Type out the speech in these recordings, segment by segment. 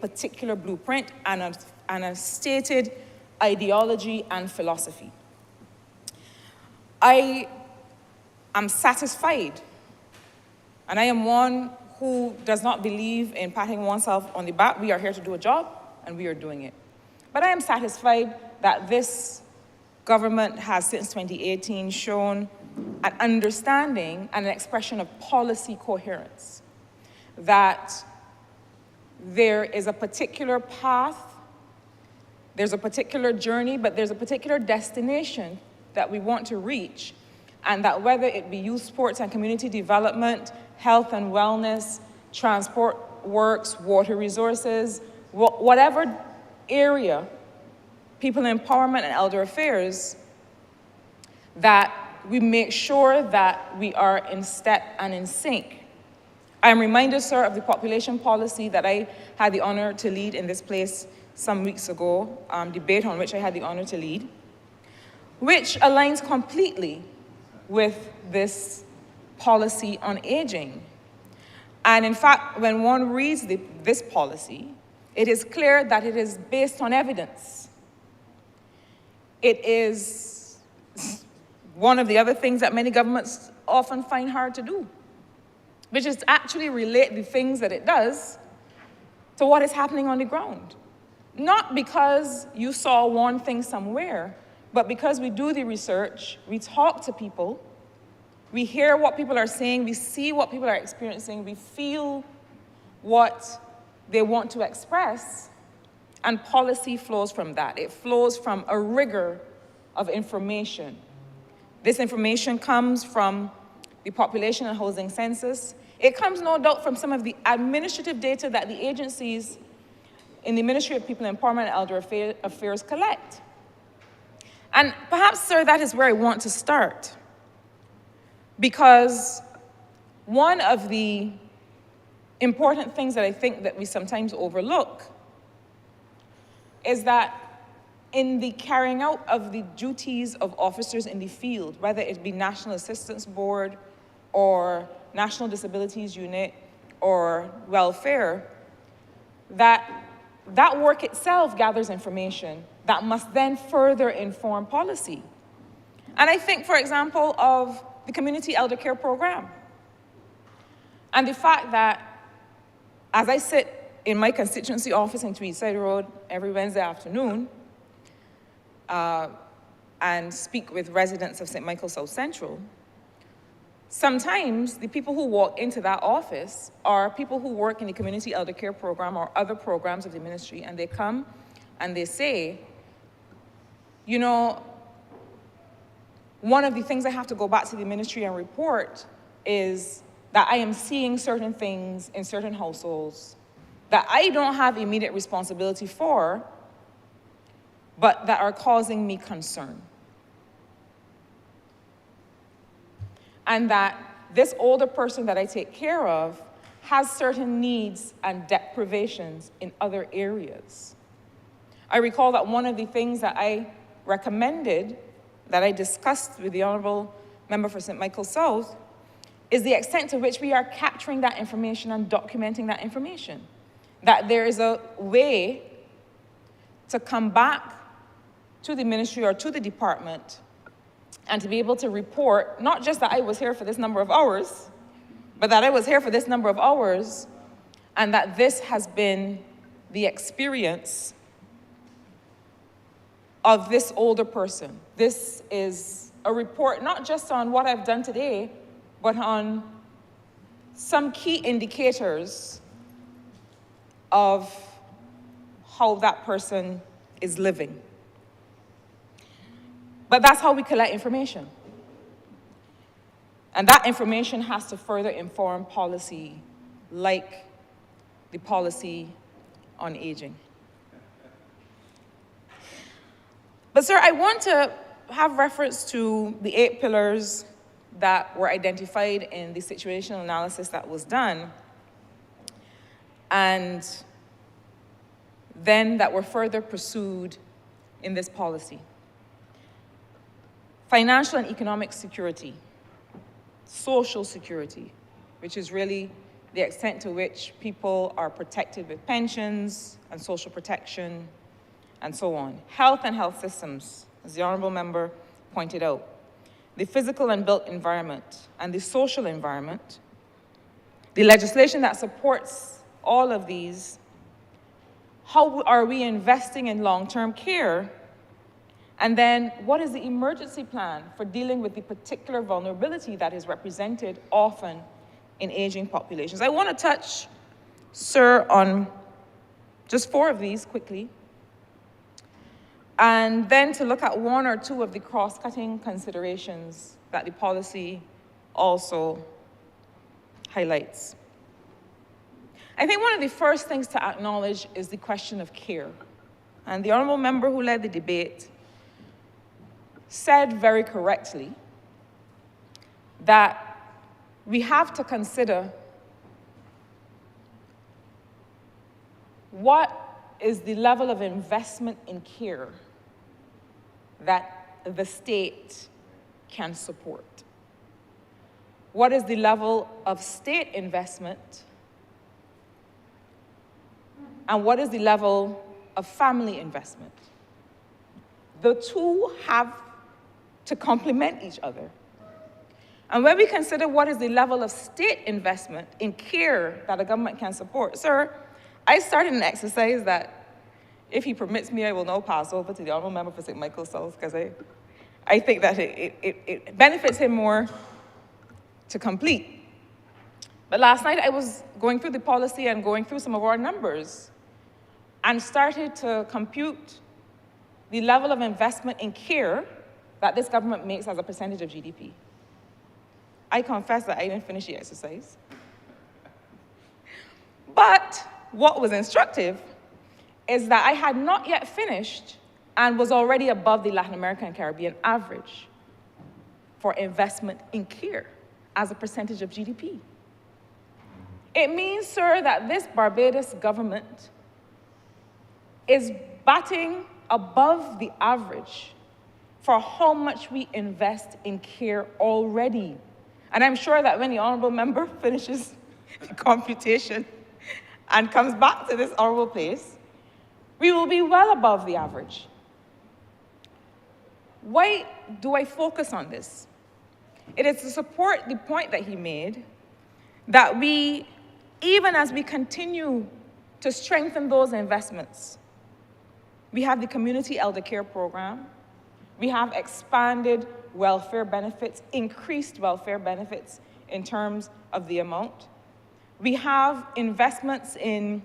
particular blueprint and a stated ideology and philosophy. I am satisfied, and I am one who does not believe in patting oneself on the back. We are here to do a job, and we are doing it. But I am satisfied that this government has, since 2018, shown an understanding and an expression of policy coherence, that there is a particular path, there's a particular journey, but there's a particular destination that we want to reach, and that whether it be youth, sports and community development, health and wellness, transport works, water resources, whatever area, people empowerment and elder affairs, that we make sure that we are in step and in sync. I am reminded, sir, of the population policy that I had the honor to lead in this place some weeks ago, debate on which I had the honor to lead, which aligns completely with this policy on aging. And in fact, when one reads this policy, it is clear that it is based on evidence. It is one of the other things that many governments often find hard to do, which is to actually relate the things that it does to what is happening on the ground. Not because you saw one thing somewhere, but because we do the research, we talk to people, we hear what people are saying, we see what people are experiencing, we feel what they want to express, and policy flows from that. It flows from a rigor of information. This information comes from the population and housing census. It comes, no doubt, from some of the administrative data that the agencies in the Ministry of People Empowerment and Elder Affairs collect. And perhaps, sir, that is where I want to start. Because one of the important things that I think that we sometimes overlook is that in the carrying out of the duties of officers in the field, whether it be National Assistance Board or National Disabilities Unit or welfare, that work itself gathers information that must then further inform policy. And I think, for example, of the Community Elder Care Program. And the fact that, as I sit in my constituency office in Tweedside Road every Wednesday afternoon, and speak with residents of St. Michael South Central, sometimes the people who walk into that office are people who work in the Community Elder Care Program or other programs of the ministry, and they come and they say, you know, one of the things I have to go back to the ministry and report is that I am seeing certain things in certain households that I don't have immediate responsibility for, but that are causing me concern. And that this older person that I take care of has certain needs and deprivations in other areas. I recall that one of the things that I recommended, that I discussed with the Honourable Member for St. Michael South, is the extent to which we are capturing that information and documenting that information. That there is a way to come back to the ministry or to the department and to be able to report, not just that I was here for this number of hours, but that I was here for this number of hours, and that this has been the experience of this older person. This is a report not just on what I've done today, but on some key indicators of how that person is living. But that's how we collect information. And that information has to further inform policy, like the policy on aging. But sir, I want to have reference to the 8 pillars that were identified in the situational analysis that was done, and then that were further pursued in this policy. Financial and economic security, social security, which is really the extent to which people are protected with pensions and social protection and so on. Health and health systems, as the Honourable Member pointed out, the physical and built environment and the social environment, the legislation that supports all of these. How are we investing in long-term care? And then what is the emergency plan for dealing with the particular vulnerability that is represented often in aging populations? I want to touch, sir, on just 4 of these quickly, and then to look at 1 or 2 of the cross-cutting considerations that the policy also highlights. I think one of the first things to acknowledge is the question of care. And the Honourable Member who led the debate said very correctly that we have to consider what is the level of investment in care that the state can support. What is the level of state investment? And what is the level of family investment? The two have to complement each other. And when we consider what is the level of state investment in care that a government can support, sir, I started an exercise that, if he permits me, I will now pass over to the Honourable Member for St. Michael's South, because I think that it benefits him more to complete. But last night I was going through the policy and going through some of our numbers and started to compute the level of investment in care that this government makes as a percentage of GDP. I confess that I didn't finish the exercise. But what was instructive is that I had not yet finished and was already above the Latin American and Caribbean average for investment in care as a percentage of GDP. It means, sir, that this Barbados government is batting above the average for how much we invest in care already. And I'm sure that when the Honourable Member finishes the computation and comes back to this honourable place, we will be well above the average. Why do I focus on this? It is to support the point that he made that we, even as we continue to strengthen those investments, we have the community elder care program, we have expanded welfare benefits, increased welfare benefits in terms of the amount. We have investments in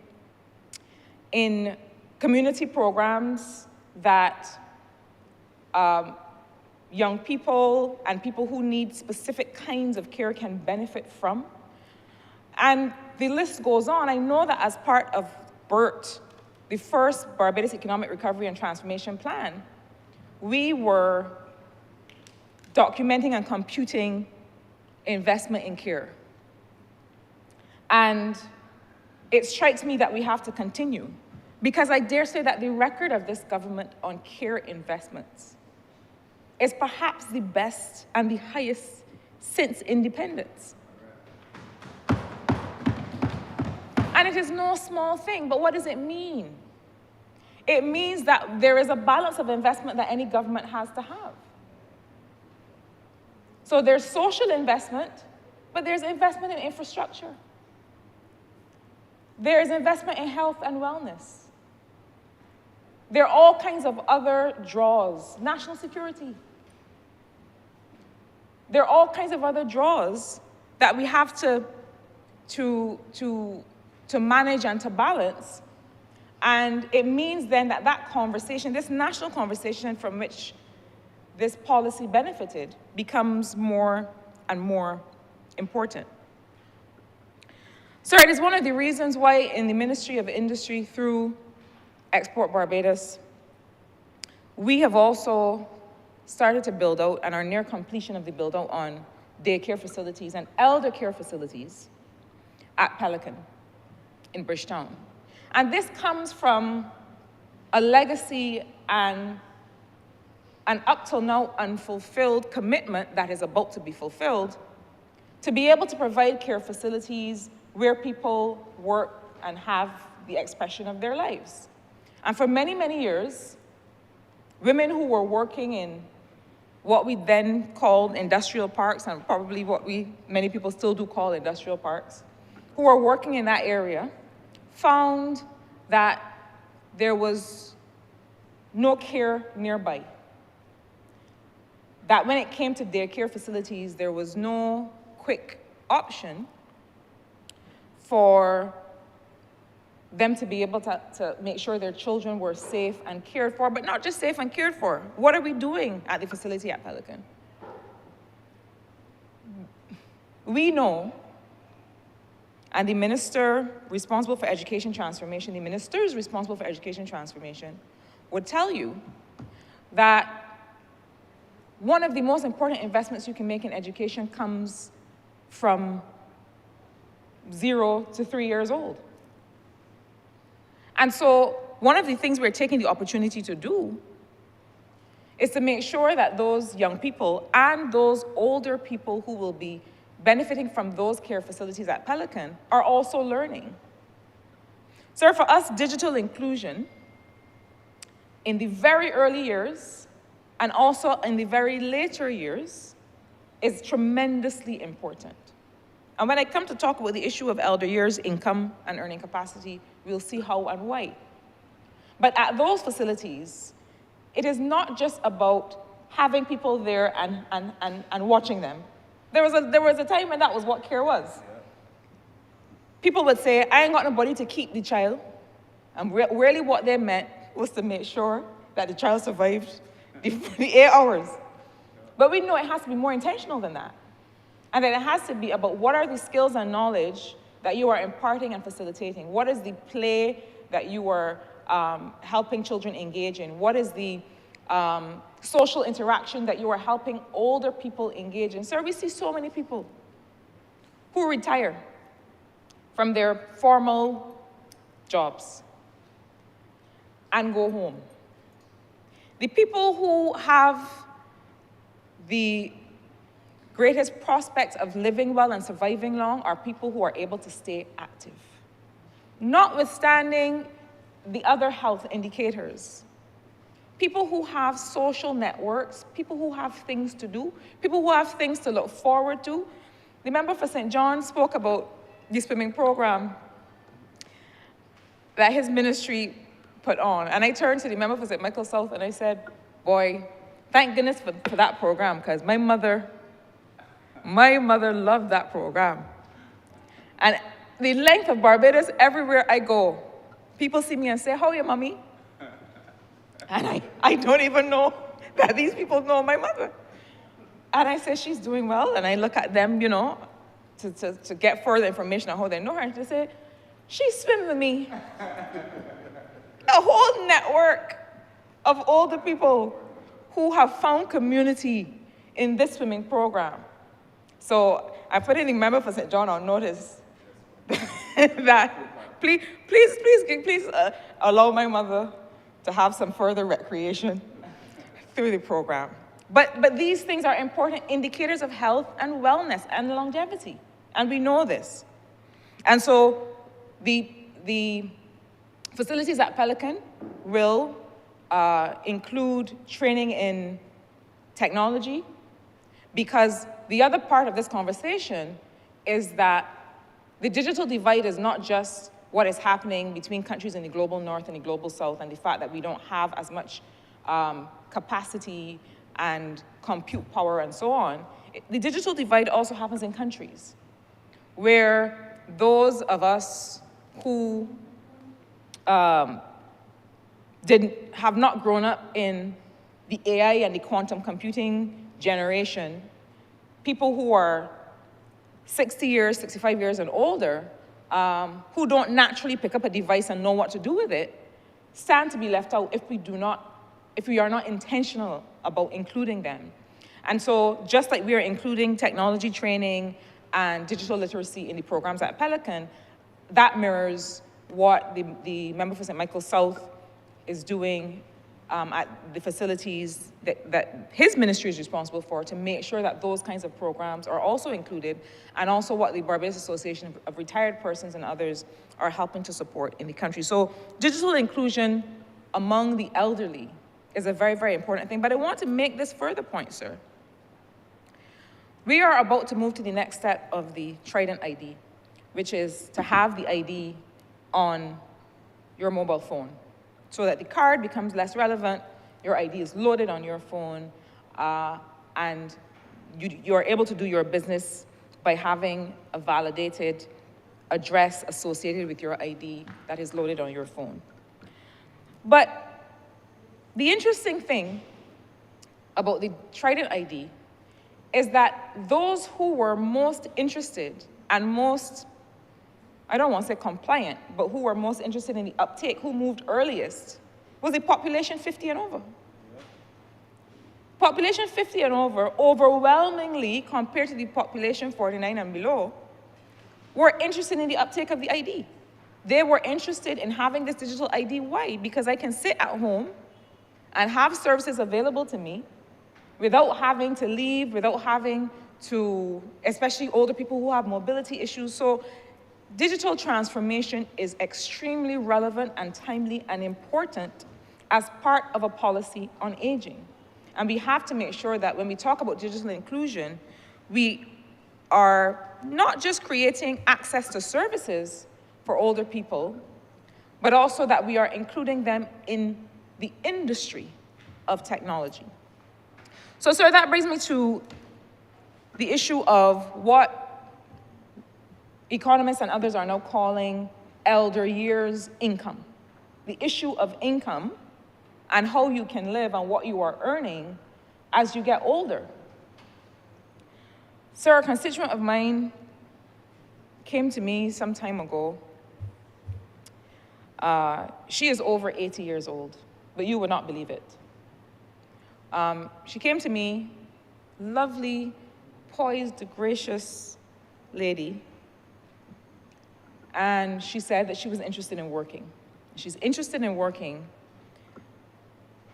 community programs that young people and people who need specific kinds of care can benefit from. And the list goes on. I know that as part of BERT, the first Barbados Economic Recovery and Transformation Plan, we were documenting and computing investment in care. And it strikes me that we have to continue, because I dare say that the record of this government on care investments is perhaps the best and the highest since independence. And it is no small thing, but what does it mean? It means that there is a balance of investment that any government has to have. So there's social investment, but there's investment in infrastructure. There is investment in health and wellness. There are all kinds of other draws, national security. There are all kinds of other draws that we have to manage and to balance. And it means then that that conversation, this national conversation from which this policy benefited, becomes more and more important. So it is one of the reasons why in the Ministry of Industry through Export Barbados, we have also started to build out and are near completion of the build out on daycare facilities and elder care facilities at Pelican in Bridgetown. And this comes from a legacy and an up till now unfulfilled commitment that is about to be fulfilled to be able to provide care facilities where people work and have the expression of their lives. And for many, many years, women who were working in what we then called industrial parks, and probably what many people still do call industrial parks, who were working in that area, found that there was no care nearby. That when it came to daycare facilities, there was no quick option for them to be able to make sure their children were safe and cared for, but not just safe and cared for. What are we doing at the facility at Pelican? We know, and the minister responsible for education transformation, the ministers responsible for education transformation would tell you that one of the most important investments you can make in education comes from 0 to 3 years old. And so one of the things we're taking the opportunity to do is to make sure that those young people and those older people who will be benefiting from those care facilities at Pelican are also learning. So for us, digital inclusion in the very early years and also in the very later years is tremendously important. And when I come to talk about the issue of elder years, income, and earning capacity, we'll see how and why. But at those facilities, it is not just about having people there and watching them. There was a time when that was what care was. People would say, I ain't got nobody to keep the child. And really what they meant was to make sure that the child survived the 8 hours. But we know it has to be more intentional than that. And then it has to be about what are the skills and knowledge that you are imparting and facilitating? What is the play that you are helping children engage in? What is the social interaction that you are helping older people engage in? Sir, we see so many people who retire from their formal jobs and go home. The people who have the greatest prospects of living well and surviving long are people who are able to stay active. Notwithstanding the other health indicators. People who have social networks, people who have things to do, people who have things to look forward to. The member for St. John spoke about the swimming program that his ministry put on. And I turned to the member for St. Michael South and I said, boy, thank goodness for that program, because my mother loved that program. And the length of Barbados, everywhere I go, people see me and say, how are you, mommy? And I don't even know that these people know my mother. And I say, she's doing well. And I look at them, you know, to get further information on how they know her. And they say, she swims with me. A whole network of older people who have found community in this swimming program. So I put in the member for St. John on notice that please allow my mother to have some further recreation through the program. But these things are important indicators of health and wellness and longevity, and we know this. And so the facilities at Pelican will include training in technology, because the other part of this conversation is that the digital divide is not just what is happening between countries in the global north and the global south, and the fact that we don't have as much capacity and compute power and so on. The digital divide also happens in countries where those of us who have not grown up in the AI and the quantum computing generation, people who are 60 years, 65 years and older, who don't naturally pick up a device and know what to do with it, stand to be left out if we are not intentional about including them. And so just like we are including technology training and digital literacy in the programs at Pelican, that mirrors what the member for St. Michael South is doing at the facilities that his ministry is responsible for to make sure that those kinds of programs are also included, and also what the Barbados Association of Retired Persons and others are helping to support in the country. So digital inclusion among the elderly is a very, very important thing. But I want to make this further point, sir. We are about to move to the next step of the Trident ID, which is to have the ID on your mobile phone, so that the card becomes less relevant, your ID is loaded on your phone, and you are able to do your business by having a validated address associated with your ID that is loaded on your phone. But the interesting thing about the Trident ID is that those who were most interested and most, I don't want to say compliant, but who were most interested in the uptake, who moved earliest, was the population 50 and over. Population 50 and over, overwhelmingly compared to the population 49 and below, were interested in the uptake of the ID. They were interested in having this digital ID. Why? Because I can sit at home and have services available to me without having to leave, without having to, especially older people who have mobility issues. So digital transformation is extremely relevant and timely and important as part of a policy on aging. And we have to make sure that when we talk about digital inclusion, we are not just creating access to services for older people, but also that we are including them in the industry of technology. So, sir, that brings me to the issue of what economists and others are now calling elder years income. The issue of income and how you can live and what you are earning as you get older. Sir, a constituent of mine came to me some time ago. She is over 80 years old, but you would not believe it. She came to me, lovely, poised, gracious lady, and she said that she was interested in working. She's interested in working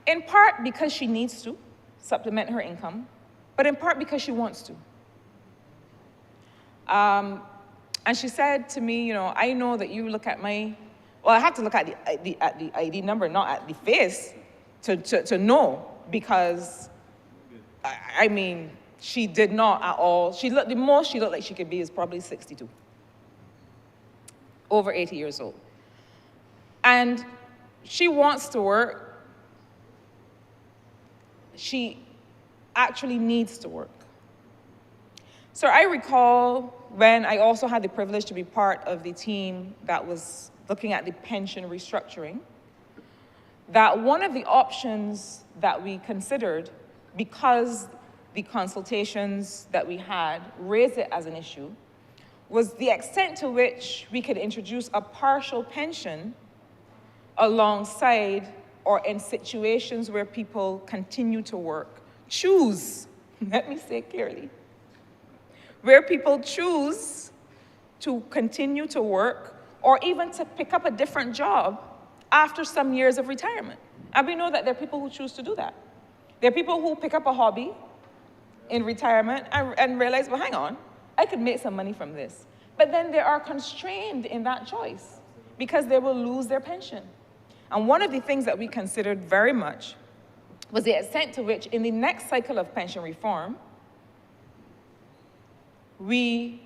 in part because she needs to supplement her income, but in part because she wants to. And she said to me, you know, I know that you look at my, well, I have to look at the ID number, not at the face, to know, because, I mean, she did not at all. The most she looked like she could be is probably 62. Over 80 years old. And she wants to work. She actually needs to work. So I recall when I also had the privilege to be part of the team that was looking at the pension restructuring, that one of the options that we considered, because the consultations that we had raised it as an issue, was the extent to which we could introduce a partial pension alongside or in situations where people continue to work. Choose, let me say clearly, where people choose to continue to work or even to pick up a different job after some years of retirement. And we know that there are people who choose to do that. There are people who pick up a hobby in retirement and realize, well, hang on, I could make some money from this. But then they are constrained in that choice because they will lose their pension. And one of the things that we considered very much was the extent to which in the next cycle of pension reform, we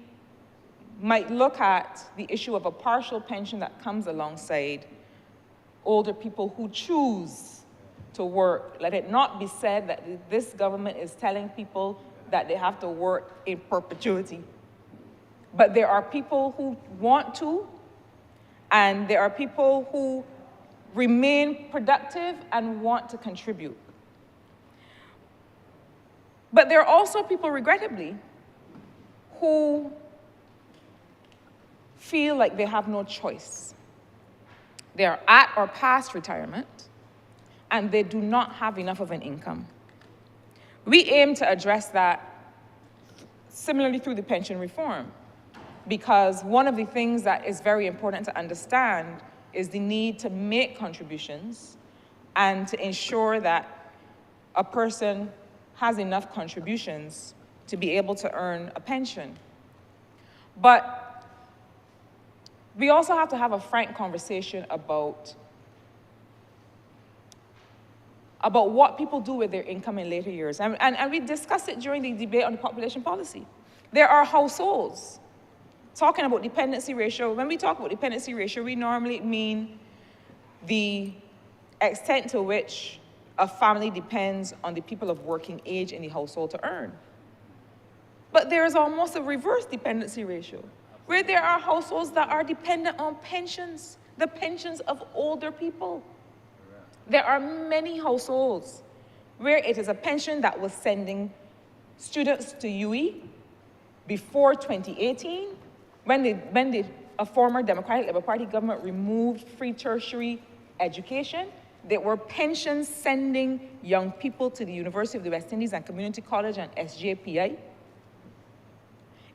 might look at the issue of a partial pension that comes alongside older people who choose to work. Let it not be said that this government is telling people that they have to work in perpetuity. But there are people who want to, and there are people who remain productive and want to contribute. But there are also people, regrettably, who feel like they have no choice. They are at or past retirement, and they do not have enough of an income. We aim to address that similarly through the pension reform, because one of the things that is very important to understand is the need to make contributions and to ensure that a person has enough contributions to be able to earn a pension. But we also have to have a frank conversation about what people do with their income in later years. And we discussed it during the debate on the population policy. There are households, talking about dependency ratio, when we talk about dependency ratio, we normally mean the extent to which a family depends on the people of working age in the household to earn. But there is almost a reverse dependency ratio, where there are households that are dependent on pensions, the pensions of older people. There are many households where it is a pension that was sending students to UE before 2018, when a former Democratic Labour Party government removed free tertiary education. There were pensions sending young people to the University of the West Indies and Community College and SJPI.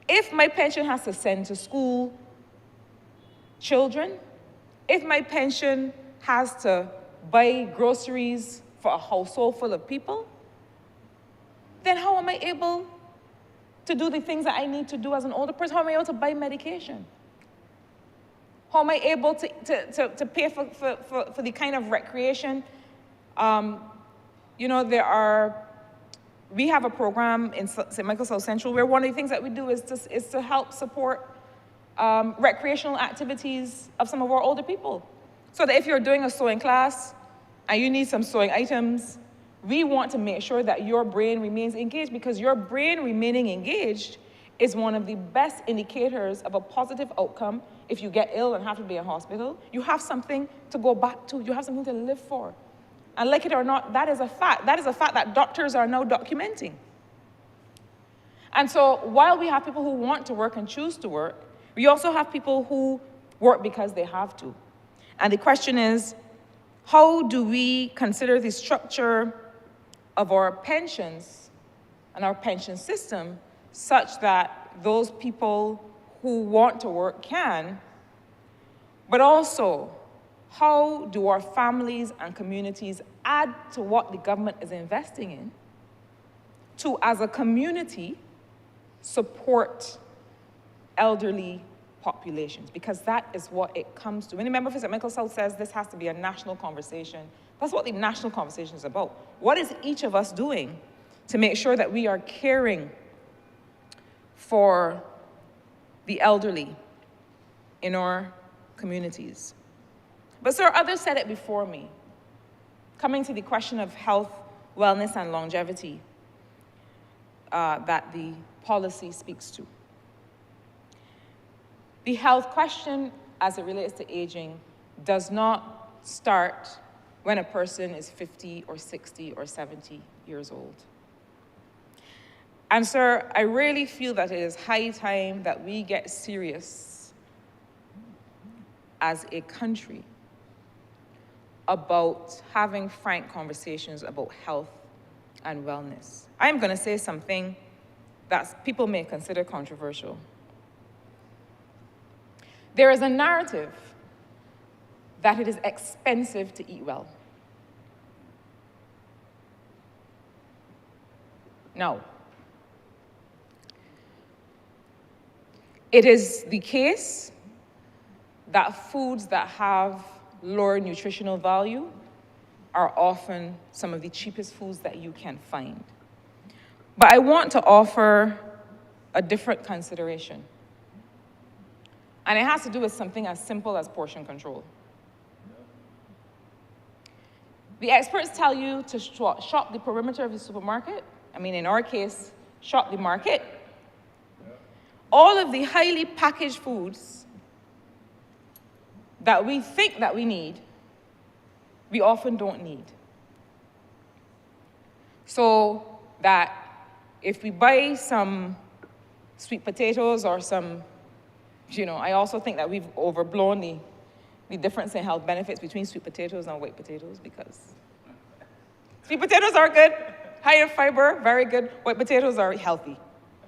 If my pension has to send to school children, if my pension has to buy groceries for a household full of people, then how am I able to do the things that I need to do as an older person? How am I able to buy medication? How am I able to pay for the kind of recreation? We have a program in St. Michael South Central where one of the things that we do is to help support recreational activities of some of our older people. So that if you're doing a sewing class and you need some sewing items, we want to make sure that your brain remains engaged, because your brain remaining engaged is one of the best indicators of a positive outcome. If you get ill and have to be in hospital, you have something to go back to. You have something to live for. And like it or not, that is a fact. That is a fact that doctors are now documenting. And so while we have people who want to work and choose to work, we also have people who work because they have to. And the question is, how do we consider the structure of our pensions and our pension system such that those people who want to work can, but also how do our families and communities add to what the government is investing in to, as a community, support elderly populations, because that is what it comes to. When the member for St. Michael South says this has to be a national conversation, that's what the national conversation is about. What is each of us doing to make sure that we are caring for the elderly in our communities? But sir, others said it before me, coming to the question of health, wellness, and longevity that the policy speaks to. The health question, as it relates to aging, does not start when a person is 50 or 60 or 70 years old. And sir, I really feel that it is high time that we get serious as a country about having frank conversations about health and wellness. I'm going to say something that people may consider controversial. There is a narrative that it is expensive to eat well. No. It is the case that foods that have lower nutritional value are often some of the cheapest foods that you can find. But I want to offer a different consideration. And it has to do with something as simple as portion control. The experts tell you to shop the perimeter of the supermarket. I mean, in our case, shop the market. All of the highly packaged foods that we think that we need, we often don't need. So that if we buy some sweet potatoes or some, I also think that we've overblown the difference in health benefits between sweet potatoes and white potatoes, because sweet potatoes are good, high in fiber, very good. White potatoes are healthy.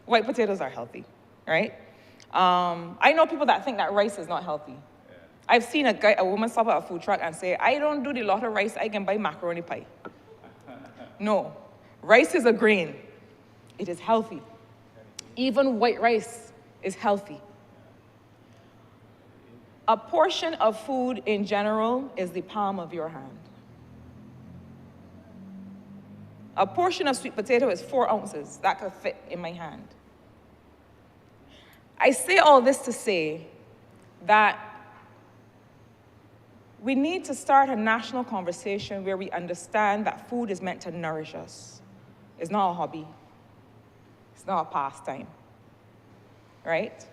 White potatoes are healthy, right? I know people that think that rice is not healthy. I've seen a woman stop at a food truck and say, I don't do the lot of rice, I can buy macaroni pie. No, rice is a grain. It is healthy. Even white rice is healthy. A portion of food in general is the palm of your hand. A portion of sweet potato is 4 ounces. That could fit in my hand. I say all this to say that we need to start a national conversation where we understand that food is meant to nourish us. It's not a hobby. It's not a pastime, right?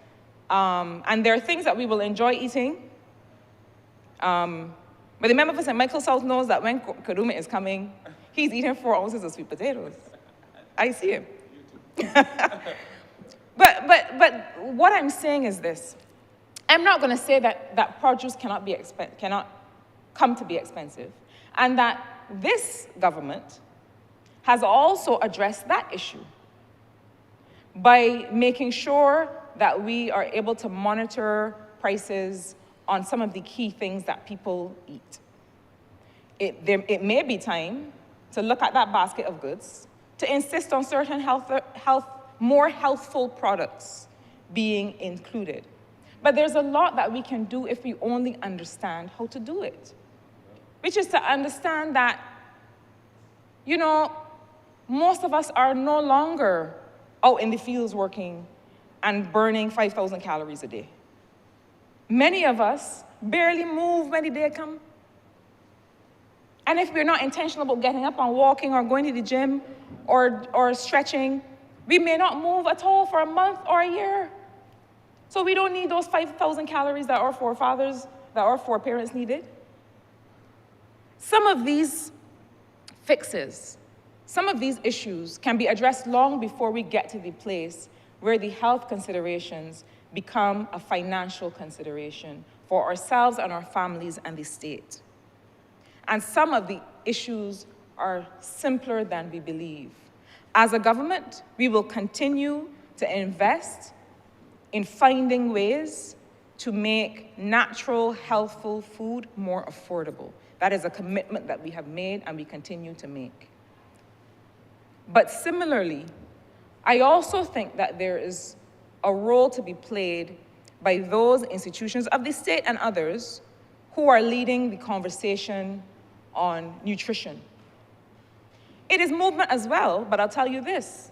And there are things that we will enjoy eating. But the member for St. Michael South knows that when Kaduma is coming, he's eating 4 ounces of sweet potatoes. I see him. But what I'm saying is this. I'm not going to say that produce cannot come to be expensive, and that this government has also addressed that issue by making sure that we are able to monitor prices on some of the key things that people eat. It may be time to look at that basket of goods, to insist on certain more healthful products being included. But there's a lot that we can do if we only understand how to do it, which is to understand that, most of us are no longer out in the fields working and burning 5,000 calories a day. Many of us barely move when the day comes. And if we're not intentional about getting up and walking or going to the gym or stretching, we may not move at all for a month or a year. So we don't need those 5,000 calories that our forefathers, that our foreparents needed. Some of these fixes, some of these issues can be addressed long before we get to the place where the health considerations become a financial consideration for ourselves and our families and the state. And some of the issues are simpler than we believe. As a government, we will continue to invest in finding ways to make natural, healthful food more affordable. That is a commitment that we have made and we continue to make. But similarly, I also think that there is a role to be played by those institutions of the state and others who are leading the conversation on nutrition. It is movement as well, but I'll tell you this.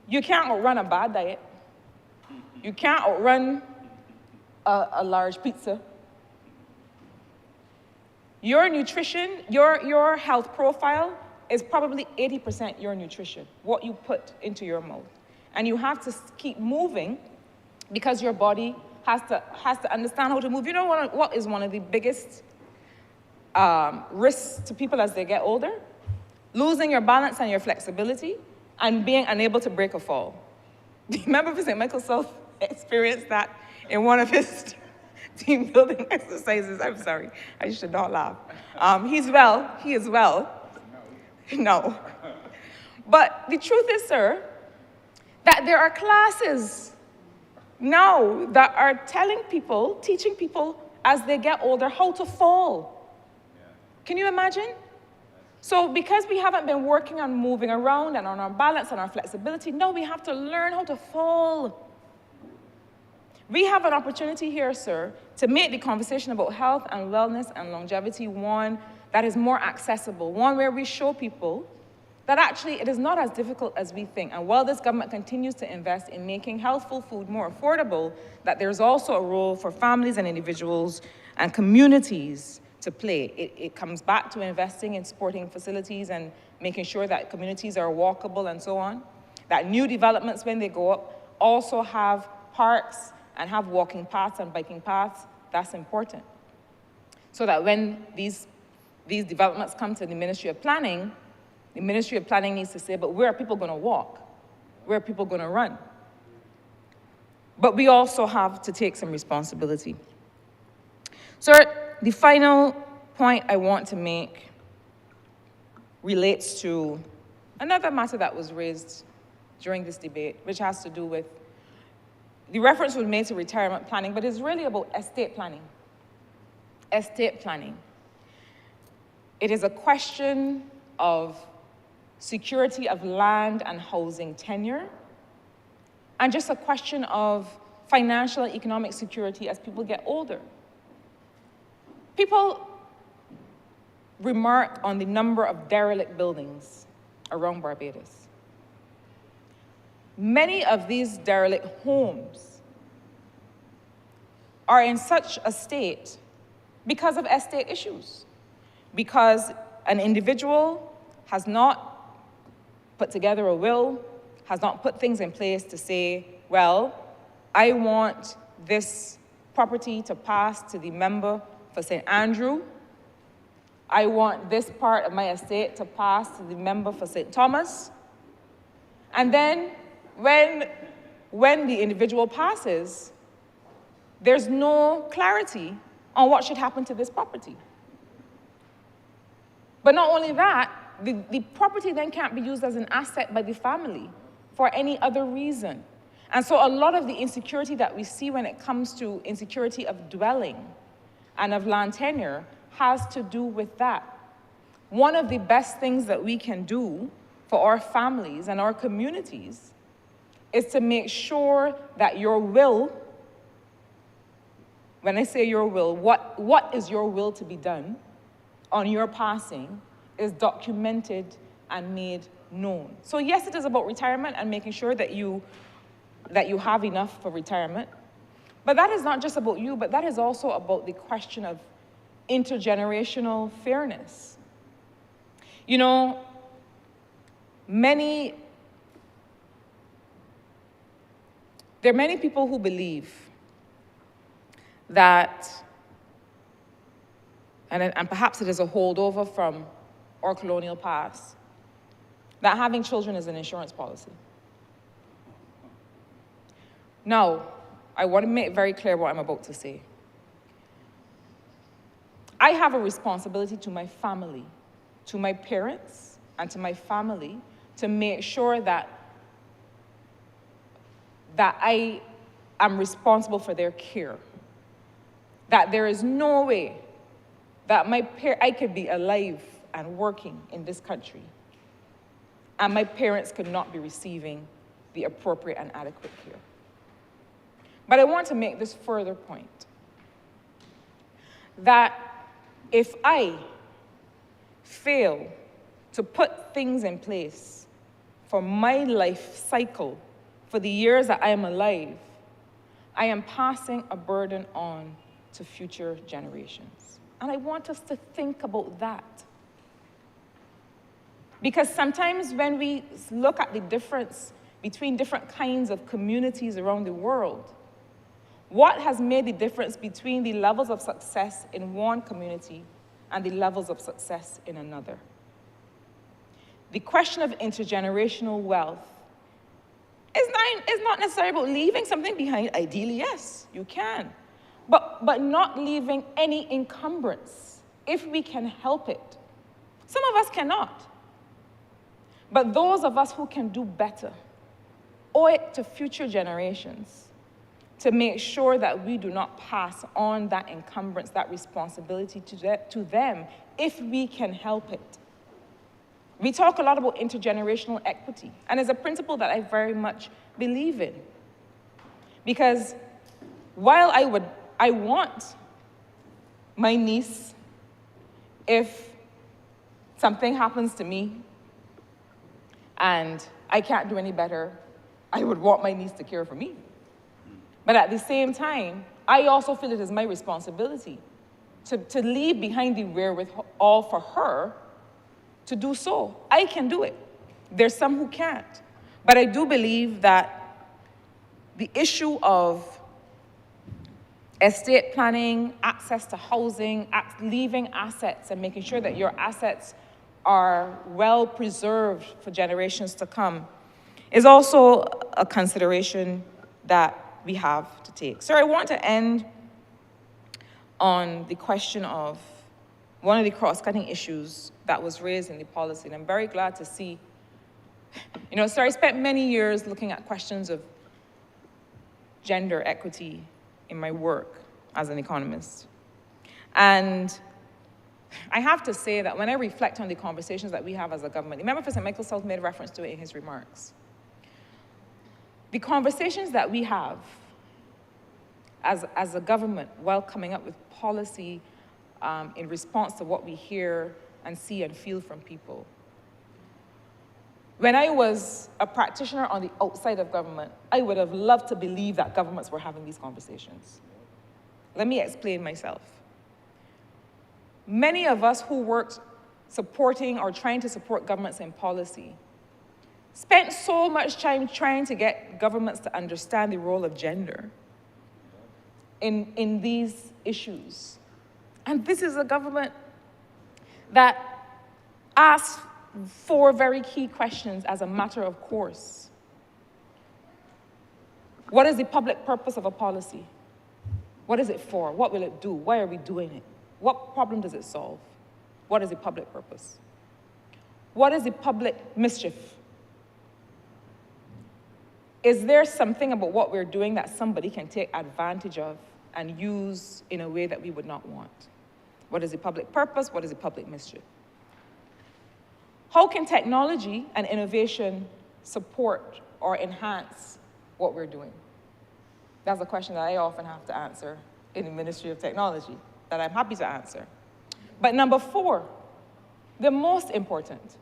You can't outrun a bad diet. You can't outrun a large pizza. Your nutrition, your health profile is probably 80% your nutrition, what you put into your mouth. And you have to keep moving because your body has to understand how to move. You know what is one of the biggest risks to people as they get older? Losing your balance and your flexibility and being unable to break a fall. Remember St. Michael South experienced that in one of his team building exercises. I'm sorry, I should not laugh. He's well, he is well. No. But the truth is, sir, that there are classes now that are teaching people as they get older how to fall. Can you imagine? So because we haven't been working on moving around and on our balance and our flexibility, now we have to learn how to fall. We have an opportunity here, sir, to make the conversation about health and wellness and longevity one that is more accessible, one where we show people that actually it is not as difficult as we think. And while this government continues to invest in making healthful food more affordable, that there's also a role for families and individuals and communities to play. It comes back to investing in sporting facilities and making sure that communities are walkable and so on. That new developments, when they go up, also have parks and have walking paths and biking paths. That's important. So that when these developments come to the Ministry of Planning, the Ministry of Planning needs to say, but where are people going to walk? Where are people going to run? But we also have to take some responsibility. So the final point I want to make relates to another matter that was raised during this debate, which has to do with the reference was made to retirement planning, but it's really about estate planning. Estate planning. It is a question of security of land and housing tenure, and just a question of financial and economic security as people get older. People remark on the number of derelict buildings around Barbados. Many of these derelict homes are in such a state because of estate issues, because an individual has not put together a will, has not put things in place to say, well, I want this property to pass to the member for St. Andrew. I want this part of my estate to pass to the member for St. Thomas. And then when the individual passes, there's no clarity on what should happen to this property. But not only that, the property then can't be used as an asset by the family for any other reason. And so a lot of the insecurity that we see when it comes to insecurity of dwelling and of land tenure has to do with that. One of the best things that we can do for our families and our communities is to make sure that your will, when I say your will, what is your will to be done on your passing is documented and made known. So yes, it is about retirement and making sure that you have enough for retirement. But that is not just about you, but that is also about the question of intergenerational fairness. You know, there are many people who believe that, and perhaps it is a holdover from our colonial past, that having children is an insurance policy. Now, I want to make very clear what I'm about to say. I have a responsibility to my family, to my parents, and to my family to make sure that I am responsible for their care. That there is no way that I could be alive and working in this country and my parents could not be receiving the appropriate and adequate care. But I want to make this further point, that if I fail to put things in place for my life cycle, for the years that I am alive, I am passing a burden on to future generations. And I want us to think about that. Because sometimes when we look at the difference between different kinds of communities around the world, what has made the difference between the levels of success in one community and the levels of success in another? The question of intergenerational wealth is not necessarily about leaving something behind. Ideally, yes, you can. But not leaving any encumbrance, if we can help it. Some of us cannot. But those of us who can do better owe it to future generations to make sure that we do not pass on that encumbrance, that responsibility to them, if we can help it. We talk a lot about intergenerational equity, and it's a principle that I very much believe in. Because while I want my niece, if something happens to me and I can't do any better, I would want my niece to care for me. But at the same time, I also feel it is my responsibility to leave behind the wherewithal for her to do so. I can do it. There's some who can't. But I do believe that the issue of estate planning, access to housing, leaving assets and making sure that your assets are well preserved for generations to come is also a consideration that we have to take. So I want to end on the question of one of the cross-cutting issues that was raised in the policy, and I'm very glad to see, so I spent many years looking at questions of gender equity in my work as an economist. And I have to say that when I reflect on the conversations that we have as a government, remember President Michael South made reference to it in his remarks. The conversations that we have as a government while coming up with policy in response to what we hear and see and feel from people. When I was a practitioner on the outside of government, I would have loved to believe that governments were having these conversations. Let me explain myself. Many of us who worked supporting or trying to support governments in policy spent so much time trying to get governments to understand the role of gender in these issues. And this is a government that asks 4 very key questions as a matter of course. What is the public purpose of a policy? What is it for? What will it do? Why are we doing it? What problem does it solve? What is the public purpose? What is the public mischief? Is there something about what we're doing that somebody can take advantage of and use in a way that we would not want? What is the public purpose? What is the public mischief? How can technology and innovation support or enhance what we're doing? That's a question that I often have to answer in the Ministry of Technology, that I'm happy to answer. But number 4, the most important,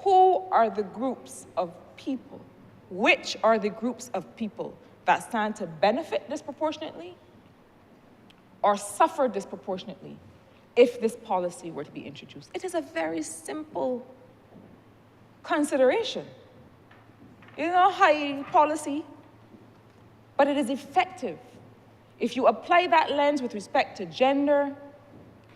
who are the groups of people? Which are the groups of people that stand to benefit disproportionately or suffer disproportionately if this policy were to be introduced? It is a very simple consideration. It's not high policy, but it is effective. If you apply that lens with respect to gender,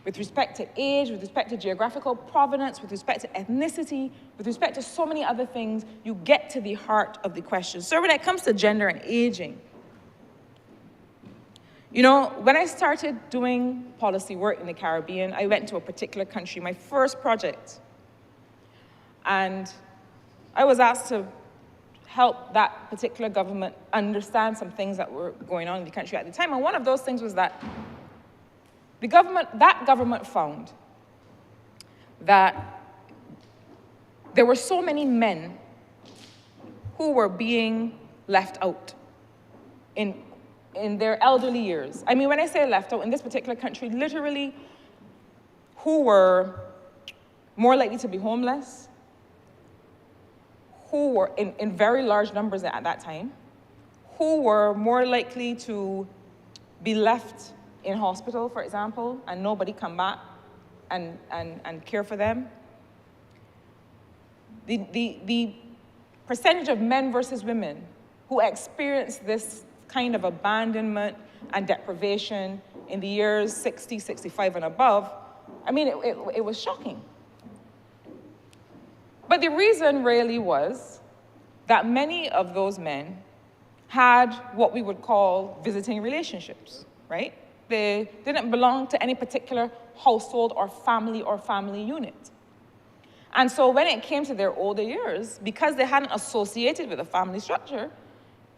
with respect to age, with respect to geographical provenance, with respect to ethnicity, with respect to so many other things, you get to the heart of the question. So when it comes to gender and aging, you know, when I started doing policy work in the Caribbean, I went to a particular country, my first project. And I was asked to help that particular government understand some things that were going on in the country at the time. And one of those things was that that government found that there were so many men who were being left out in their elderly years. I mean, when I say left out, in this particular country, literally, who were more likely to be homeless, who were in very large numbers at that time, who were more likely to be left in hospital, for example, and nobody come back and care for them. The percentage of men versus women who experienced this kind of abandonment and deprivation in the years 60, 65 and above, I mean, it was shocking. But the reason really was that many of those men had what we would call visiting relationships, right? They didn't belong to any particular household or family unit. And so when it came to their older years, because they hadn't associated with a family structure,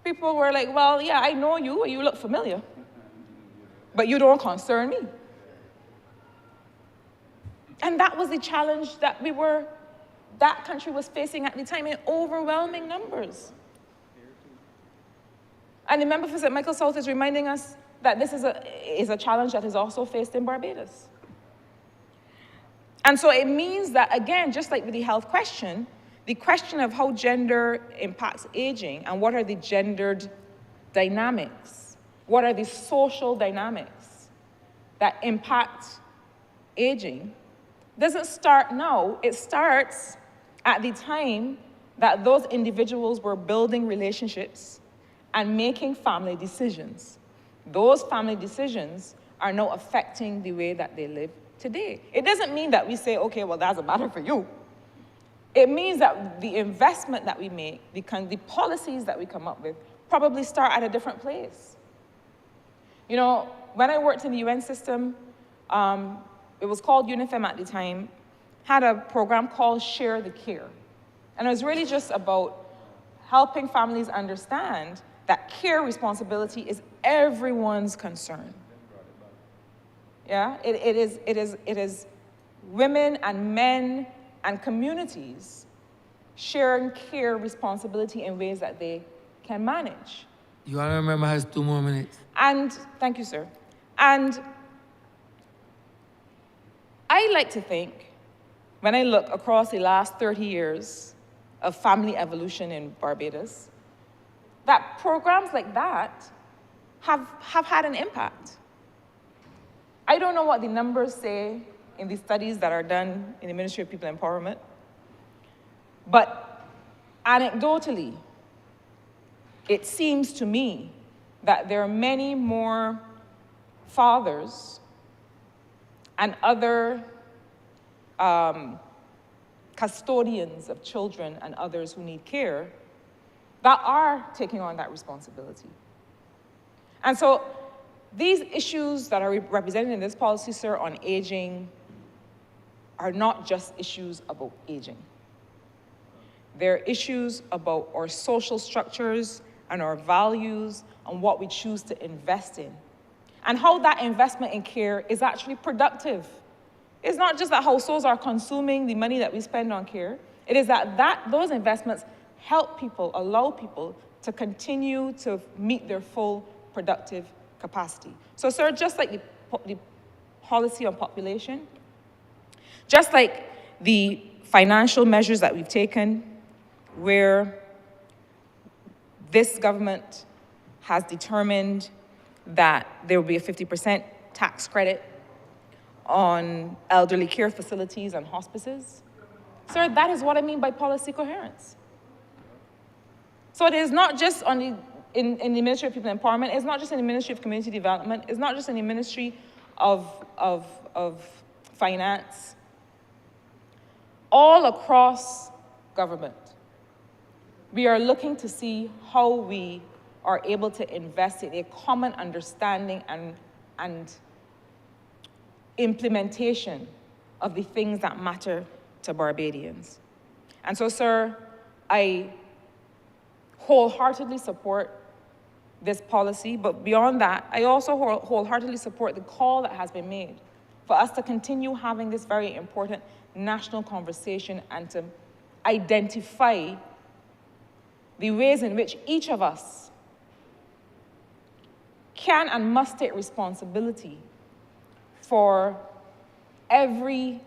people were like, well, yeah, I know you, you look familiar, but you don't concern me. And that was the challenge that that country was facing at the time in overwhelming numbers. And remember, President Michael South is reminding us that this is a challenge that is also faced in Barbados. And so it means that, again, just like with the health question, the question of how gender impacts aging and what are the gendered dynamics, what are the social dynamics that impact aging, doesn't start now. It starts at the time that those individuals were building relationships and making family decisions. Those family decisions are now affecting the way that they live today. It doesn't mean that we say, okay, well, that's a matter for you. It means that the investment that we make, the policies that we come up with, probably start at a different place. You know, when I worked in the UN system, it was called UNIFEM at the time, had a program called Share the Care. And it was really just about helping families understand that care responsibility is everyone's concern. Yeah, it is women and men and communities sharing care responsibility in ways that they can manage. Your honourable member has 2 more minutes. And, thank you, sir. And I like to think, when I look across the last 30 years of family evolution in Barbados, that programs like that have had an impact. I don't know what the numbers say in the studies that are done in the Ministry of People Empowerment, but anecdotally, it seems to me that there are many more fathers and other custodians of children and others who need care that are taking on that responsibility. And so these issues that are represented in this policy, sir, on aging are not just issues about aging. They're issues about our social structures and our values and what we choose to invest in, and how that investment in care is actually productive. It's not just that households are consuming the money that we spend on care. It is that those investments help people, allow people to continue to meet their full productive capacity. So, sir, just like the policy on population, just like the financial measures that we've taken, where this government has determined that there will be a 50% tax credit on elderly care facilities and hospices. Sir, that is what I mean by policy coherence. So it is not just on in the Ministry of People Empowerment, it's not just in the Ministry of Community Development, it's not just in the Ministry of Finance. All across government, we are looking to see how we are able to invest in a common understanding and implementation of the things that matter to Barbadians. And so, sir, I wholeheartedly support this policy, but beyond that, I also wholeheartedly support the call that has been made for us to continue having this very important national conversation and to identify the ways in which each of us can and must take responsibility for every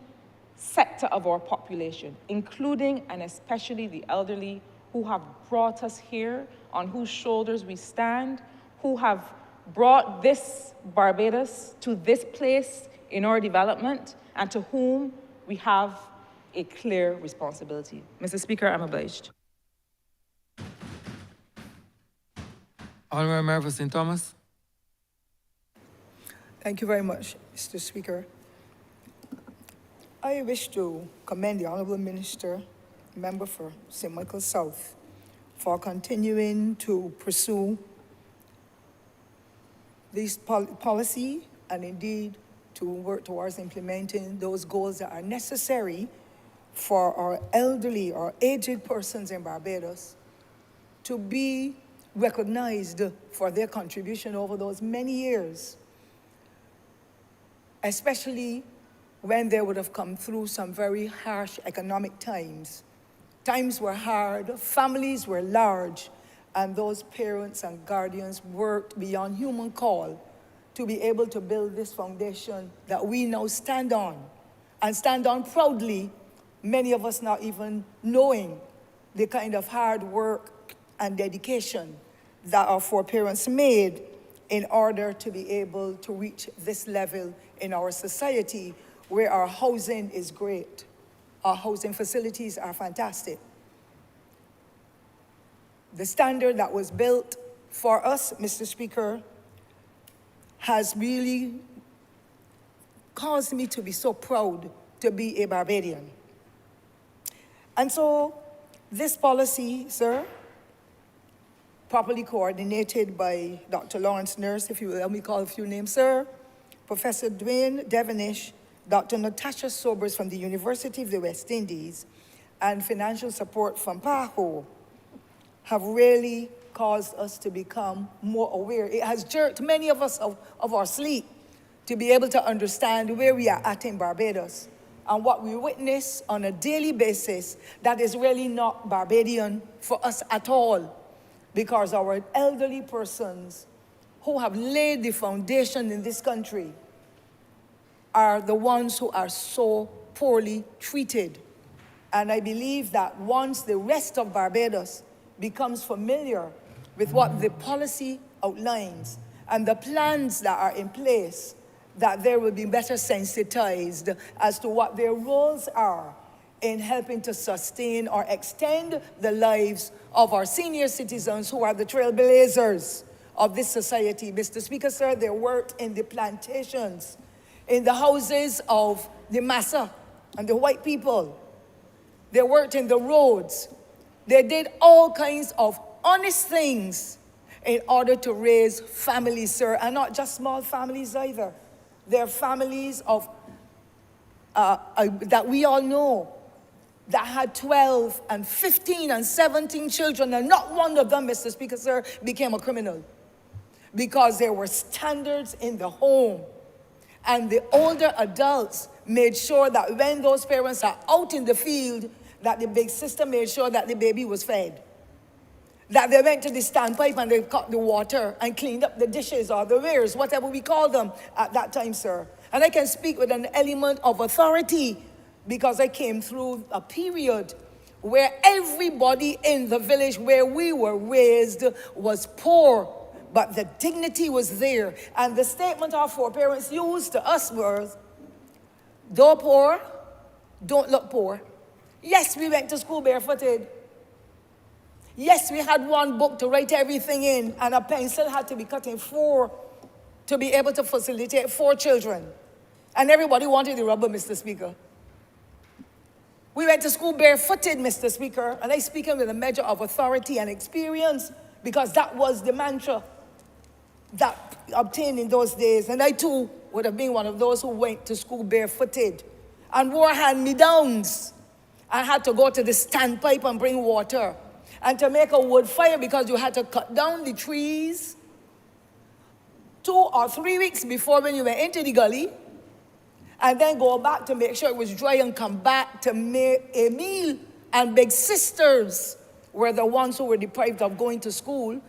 sector of our population, including and especially the elderly who have brought us here, on whose shoulders we stand, who have brought this Barbados to this place in our development, and to whom we have a clear responsibility. Mr. Speaker, I'm obliged. Honourable Member for St. Thomas. Thank you very much, Mr. Speaker. I wish to commend the Honourable Minister, member for St. Michael South, for continuing to pursue this policy and indeed to work towards implementing those goals that are necessary for our elderly or aged persons in Barbados to be recognized for their contribution over those many years, especially when they would have come through some very harsh economic times. Times were hard, families were large, and those parents and guardians worked beyond human call to be able to build this foundation that we now stand on, and stand on proudly, many of us not even knowing the kind of hard work and dedication that our foreparents made in order to be able to reach this level in our society where our housing is great. Our housing facilities are fantastic. The standard that was built for us, Mr. Speaker, has really caused me to be so proud to be a Barbadian. And so this policy, sir, properly coordinated by Dr. Lawrence Nurse, if you will let me call a few names, sir, Professor Dwayne Devonish, Dr. Natasha Sobers from the University of the West Indies, and financial support from PAHO, have really caused us to become more aware. It has jerked many of us of our sleep to be able to understand where we are at in Barbados and what we witness on a daily basis that is really not Barbadian for us at all, because our elderly persons who have laid the foundation in this country are the ones who are so poorly treated. And I believe that once the rest of Barbados becomes familiar with what the policy outlines and the plans that are in place, that they will be better sensitized as to what their roles are in helping to sustain or extend the lives of our senior citizens who are the trailblazers of this society. Mr. Speaker, sir, they worked in the plantations, in the houses of the massa and the white people. They worked in the roads. They did all kinds of honest things in order to raise families, sir, and not just small families either. They're families of that we all know that had 12 and 15 and 17 children, and not one of them, Mr. Speaker, sir, became a criminal, because there were standards in the home. And the older adults made sure that when those parents are out in the field, that the big sister made sure that the baby was fed. That they went to the standpipe and they cut the water and cleaned up the dishes or the wares, whatever we call them at that time, sir. And I can speak with an element of authority because I came through a period where everybody in the village where we were raised was poor, but the dignity was there. And the statement our foreparents used to us was, though poor, don't look poor. Yes, we went to school barefooted. Yes, we had one book to write everything in, and a pencil had to be cut in 4 to be able to facilitate 4 children. And everybody wanted the rubber, Mr. Speaker. We went to school barefooted, Mr. Speaker, and I speak with a measure of authority and experience because that was the mantra that obtained in those days. And I too would have been one of those who went to school barefooted and wore hand-me-downs. I had to go to the standpipe and bring water. And to make a wood fire, because you had to cut down the trees 2 or 3 weeks before when you went into the gully, and then go back to make sure it was dry and come back to make a meal. And big sisters were the ones who were deprived of going to school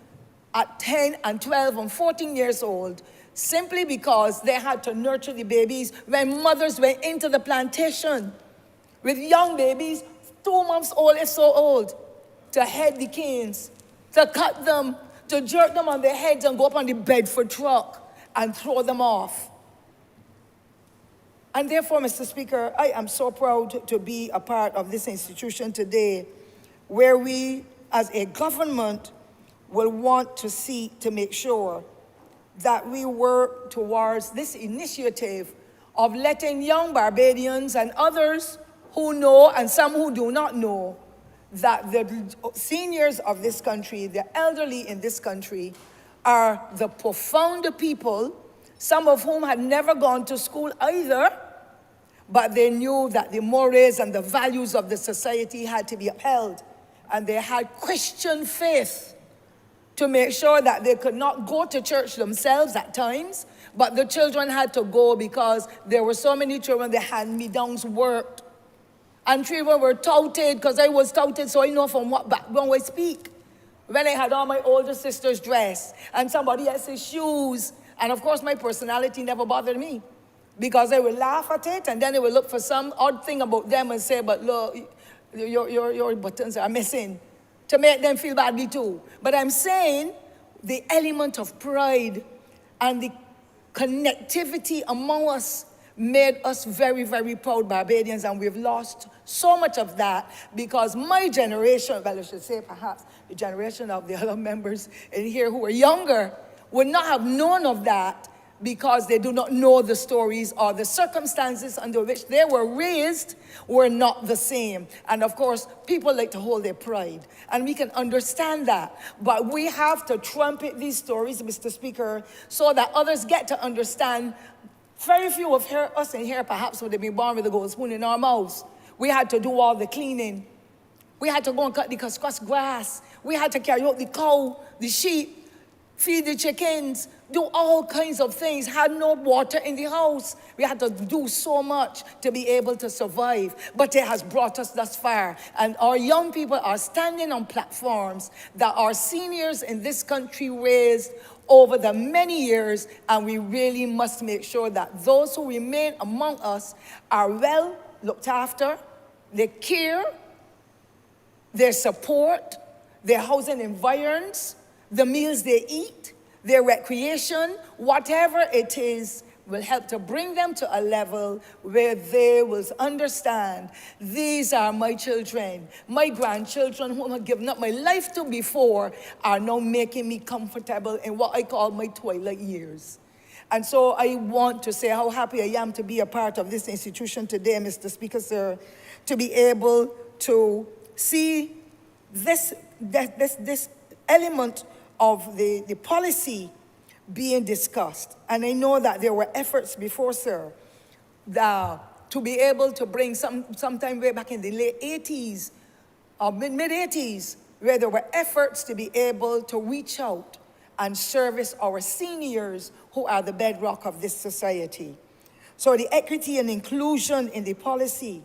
at 10 and 12 and 14 years old, simply because they had to nurture the babies when mothers went into the plantation with young babies, 2 months old if so old, to head the canes, to cut them, to jerk them on their heads and go up on the Bedford truck and throw them off. And therefore, Mr. Speaker, I am so proud to be a part of this institution today, where we, as a government, will want to seek to make sure that we work towards this initiative of letting young Barbadians and others who know and some who do not know that the seniors of this country, the elderly in this country, are the profound people, some of whom had never gone to school either, but they knew that the mores and the values of the society had to be upheld. And they had Christian faith to make sure that they could not go to church themselves at times, but the children had to go because there were so many children, the hand-me-downs worked. And children were touted, because I was touted, so I know from what background I speak. When I had all my older sisters' dress and somebody else's shoes, and of course my personality never bothered me, because I would laugh at it, and then they would look for some odd thing about them and say, but look, your buttons are missing, to make them feel badly too. But I'm saying the element of pride and the connectivity among us made us very, very proud Barbadians, and we've lost so much of that because my generation, well, I should say perhaps the generation of the other members in here who were younger, would not have known of that because they do not know the stories or the circumstances under which they were raised were not the same. And of course, people like to hold their pride, and we can understand that. But we have to trumpet these stories, Mr. Speaker, so that others get to understand. Very few of us in here perhaps would have been born with a gold spoon in our mouths. We had to do all the cleaning. We had to go and cut the cuscus grass. We had to carry out the cow, the sheep, feed the chickens, do all kinds of things, had no water in the house. We had to do so much to be able to survive. But it has brought us thus far. And our young people are standing on platforms that our seniors in this country raised over the many years, and we really must make sure that those who remain among us are well looked after, they care, their support, their housing environs, the meals they eat, their recreation, whatever it is, will help to bring them to a level where they will understand, these are my children, my grandchildren whom I've given up my life to before are now making me comfortable in what I call my twilight years. And so I want to say how happy I am to be a part of this institution today, Mr. Speaker, sir, to be able to see this element of the policy being discussed. And I know that there were efforts before, sir, to be able to bring sometime way back in the late 80s or mid-80s, where there were efforts to be able to reach out and service our seniors who are the bedrock of this society. So the equity and inclusion in the policy,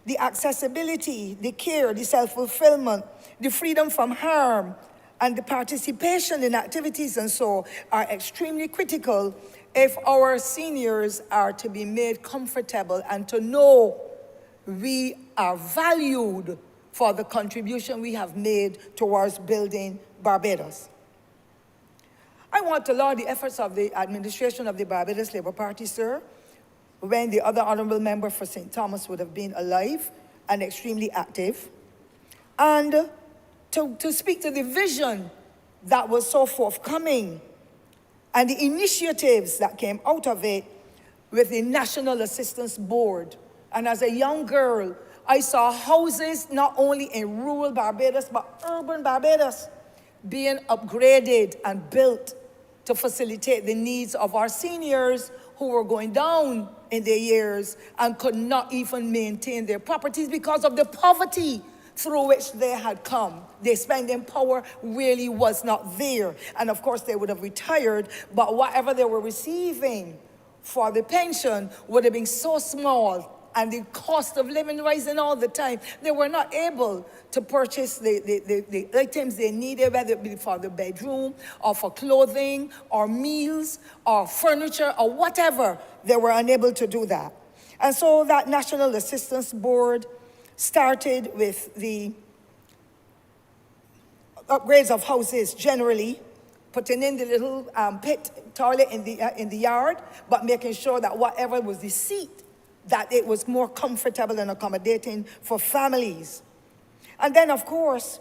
the accessibility, the care, the self-fulfillment, the freedom from harm, and the participation in activities and so are extremely critical if our seniors are to be made comfortable and to know we are valued for the contribution we have made towards building Barbados. I want to laud the efforts of the administration of the Barbados Labour Party, sir, when the other honourable member for St. Thomas would have been alive and extremely active, and to speak to the vision that was so forthcoming and the initiatives that came out of it with the National Assistance Board. And as a young girl, I saw houses not only in rural Barbados, but urban Barbados being upgraded and built to facilitate the needs of our seniors who were going down in their years and could not even maintain their properties because of the poverty through which they had come. Their spending power really was not there. And of course, they would have retired, but whatever they were receiving for the pension would have been so small, and the cost of living rising all the time, they were not able to purchase the items they needed, whether it be for the bedroom, or for clothing, or meals, or furniture, or whatever. They were unable to do that. And so that National Assistance Board started with the upgrades of houses generally, putting in the little pit toilet in the yard, but making sure that whatever was the seat, that it was more comfortable and accommodating for families. And then, of course,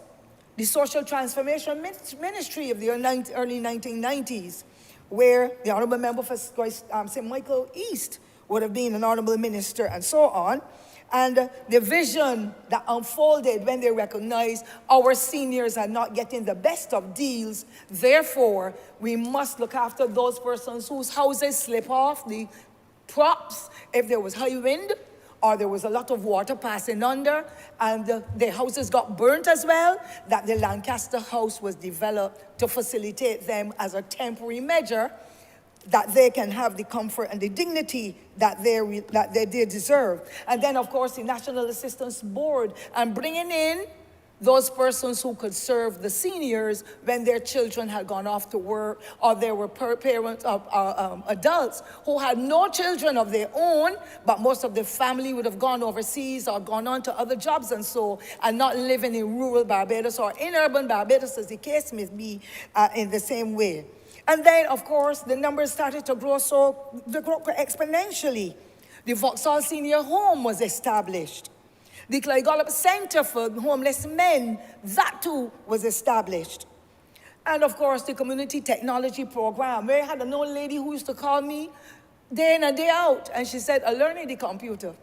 the Social Transformation Ministry of the early 1990s, where the Honourable Member for St. Michael East would have been an Honourable Minister and so on. And the vision that unfolded when they recognized our seniors are not getting the best of deals. Therefore, we must look after those persons whose houses slip off the props if there was high wind or there was a lot of water passing under and their houses got burnt as well, that the Lancaster House was developed to facilitate them as a temporary measure that they can have the comfort and the dignity that they deserve. And then, of course, the National Assistance Board and bringing in those persons who could serve the seniors when their children had gone off to work, or there were parents of adults who had no children of their own, but most of the family would have gone overseas or gone on to other jobs and so, and not living in rural Barbados or in urban Barbados, as the case may be, in the same way. And then, of course, the numbers started to grow exponentially. The Vauxhall Senior Home was established. The Clygolop Center for Homeless Men, that too was established. And of course, the Community Technology Program, where I had an old lady who used to call me day in and day out, and she said, I'm learning the computer.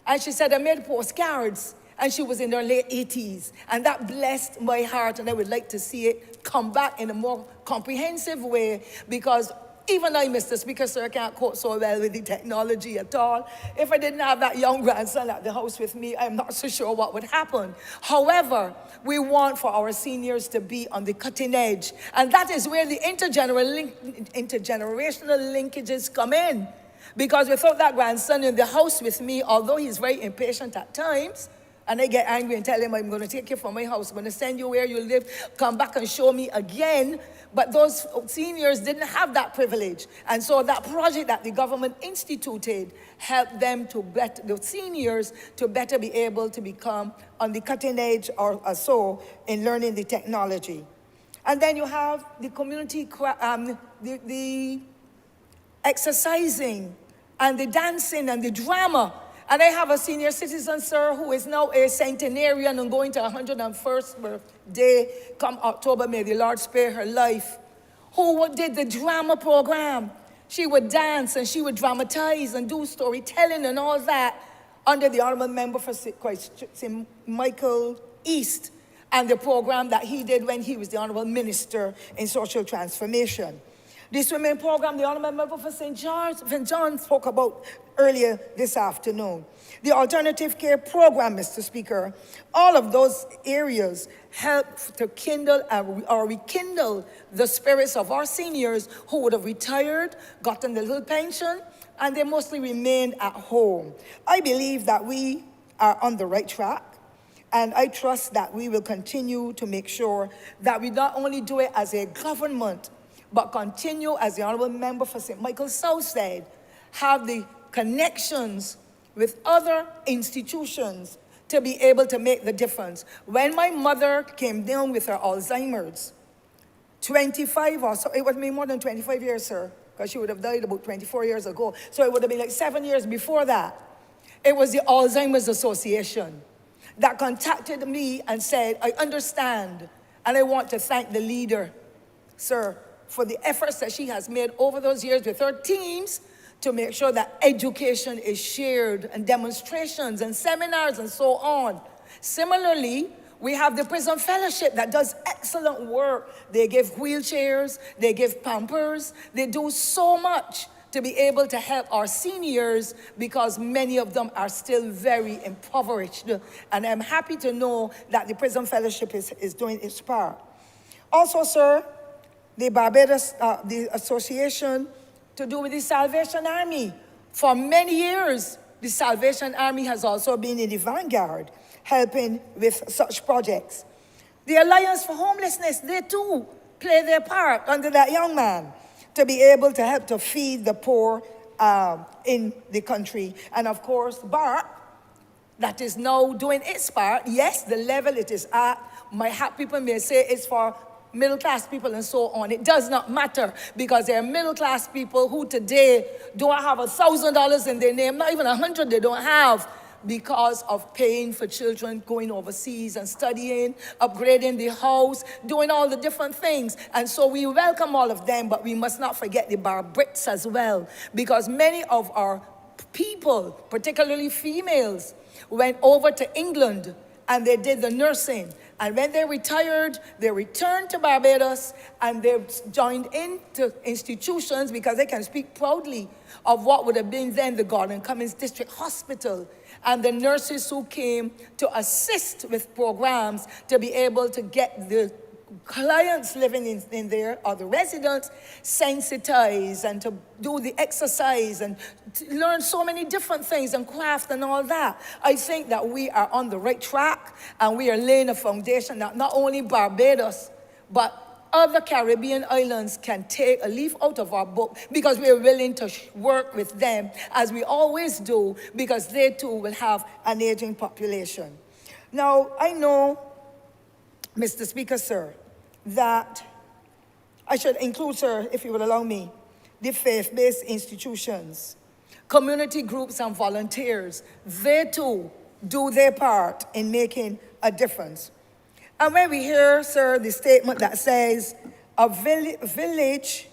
And she said, I made postcards, and she was in her late 80s. And that blessed my heart, and I would like to see it come back in a more comprehensive way, because Even I, Mr. Speaker, sir, can't cope so well with the technology at all. If I didn't have that young grandson at the house with me, I'm not so sure what would happen. However, we want for our seniors to be on the cutting edge. And that is where the intergenerational linkages come in. Because without that grandson in the house with me, although he's very impatient at times, and I get angry and tell him, I'm going to take you from my house, I'm going to send you where you live, come back and show me again. But those seniors didn't have that privilege. And so that project that the government instituted helped them to better, the seniors to better be able to become on the cutting edge or so in learning the technology. And then you have the community, the exercising and the dancing and the drama. And I have a senior citizen, sir, who is now a centenarian and going to 101st birthday come October. May the Lord spare her life. Who did the drama program. She would dance and she would dramatize and do storytelling and all that under the Honourable Member for St. Michael East and the program that he did when he was the Honourable Minister in Social Transformation. The swimming program, the Honourable Member for St. John spoke about earlier this afternoon. The alternative care program, Mr. Speaker, all of those areas help to kindle or rekindle the spirits of our seniors who would have retired, gotten the little pension, and they mostly remained at home. I believe that we are on the right track. And I trust that we will continue to make sure that we not only do it as a government, but continue, as the Honourable Member for St. Michael South said, have the connections with other institutions to be able to make the difference. When my mother came down with her Alzheimer's, 25 or so, it would be more than 25 years, sir, because she would have died about 24 years ago. So it would have been like 7 years before that. It was the Alzheimer's Association that contacted me and said, I understand, and I want to thank the leader, sir, for the efforts that she has made over those years with her teams to make sure that education is shared and demonstrations and seminars and so on. Similarly, we have the Prison Fellowship that does excellent work. They give wheelchairs, they give pampers, they do so much to be able to help our seniors because many of them are still very impoverished. And I'm happy to know that the Prison Fellowship is doing its part. Also, sir, the Barbados, the association to do with the Salvation Army. For many years, the Salvation Army has also been in the vanguard, helping with such projects. The Alliance for Homelessness, they too play their part under that young man to be able to help to feed the poor in the country. And of course, BART, that is now doing its part. Yes, the level it is at, my people may say it's for middle-class people and so on. It does not matter because there are middle-class people who today don't have $1,000 in their name, not even 100 they don't have, because of paying for children going overseas and studying, upgrading the house, doing all the different things. And so we welcome all of them, but we must not forget the Bar Brits as well, because many of our people, particularly females, went over to England and they did the nursing. And when they retired, they returned to Barbados and they joined into institutions because they can speak proudly of what would have been then the Gordon Cummins District Hospital. And the nurses who came to assist with programs to be able to get the clients living in there, or the residents, sensitized and to do the exercise and learn so many different things and craft and all that. I think that we are on the right track and we are laying a foundation that not only Barbados, but other Caribbean islands can take a leaf out of our book because we are willing to work with them, as we always do, because they too will have an aging population. Now, I know, Mr. Speaker, sir, that I should include, sir, if you will allow me, the faith-based institutions, community groups and volunteers. They too do their part in making a difference. And when we hear, sir, the statement that says, a village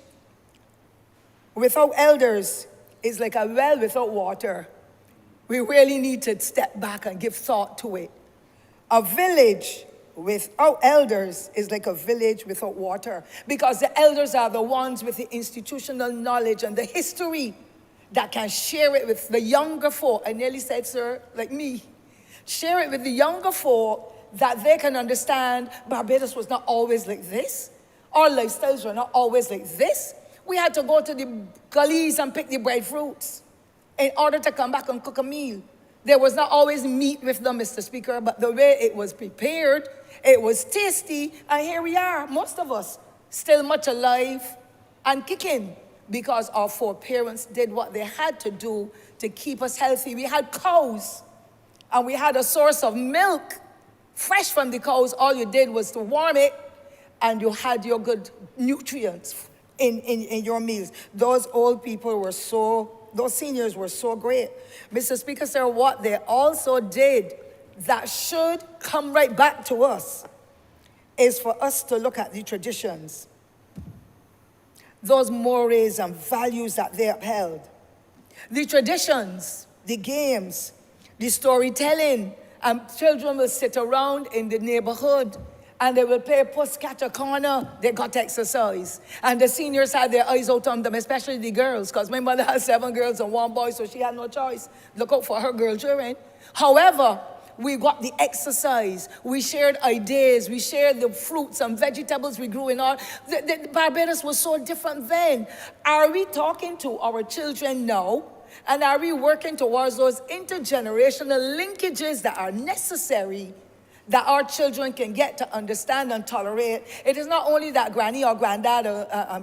without elders is like a well without water, we really need to step back and give thought to it. A village without elders is like a village without water, because the elders are the ones with the institutional knowledge and the history that can share it with the younger folk. I nearly said, sir, like me. Share it with the younger folk that they can understand Barbados was not always like this. Our lifestyles were not always like this. We had to go to the gullies and pick the breadfruits in order to come back and cook a meal. There was not always meat with them, Mr. Speaker, but the way it was prepared, it was tasty, and here we are, most of us, still much alive and kicking, because our foreparents did what they had to do to keep us healthy. We had cows, and we had a source of milk, fresh from the cows. All you did was to warm it, and you had your good nutrients in your meals. Those old people were those seniors were so great. Mr. Speaker, sir, what they also did that should come right back to us is for us to look at the traditions, those mores and values that they upheld. The traditions, the games, the storytelling, and children will sit around in the neighborhood and they will play puss catch a corner. They got exercise. And the seniors had their eyes out on them, especially the girls, because my mother has 7 girls and 1 boy, so she had no choice. Look out for her girl children. However, we got the exercise. We shared ideas. We shared the fruits and vegetables we grew in our... The Barbados was so different then. Are we talking to our children now? And are we working towards those intergenerational linkages that are necessary that our children can get to understand and tolerate? It is not only that granny or granddad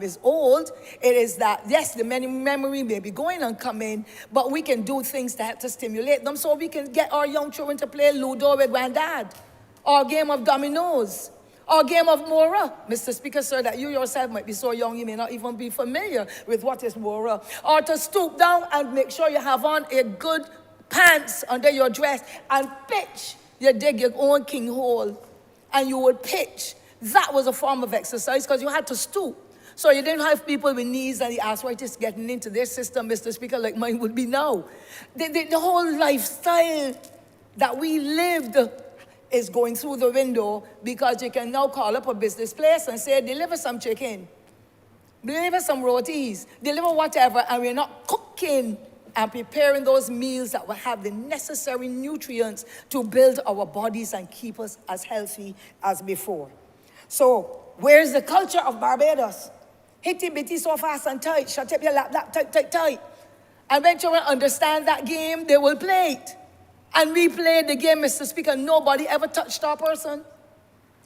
is old, it is that, yes, the memory may be going and coming, but we can do things to help to stimulate them so we can get our young children to play Ludo with granddad, or a game of dominoes, or a game of Mora. Mr. Speaker, sir, that you yourself might be so young you may not even be familiar with what is Mora. Or to stoop down and make sure you have on a good pants under your dress and pitch. You dig your own king hole and you would pitch. That was a form of exercise because you had to stoop. So you didn't have people with knees and the arthritis getting into their system, Mr. Speaker, like mine would be now. The whole lifestyle that we lived is going through the window, because you can now call up a business place and say, deliver some chicken, deliver some rotis, deliver whatever, and we're not cooking and preparing those meals that will have the necessary nutrients to build our bodies and keep us as healthy as before. So, where's the culture of Barbados? Hitty-bitty, so fast and tight, shut up your lap, tight. And when children understand that game, they will play it. And we played the game, Mr. Speaker, nobody ever touched our person.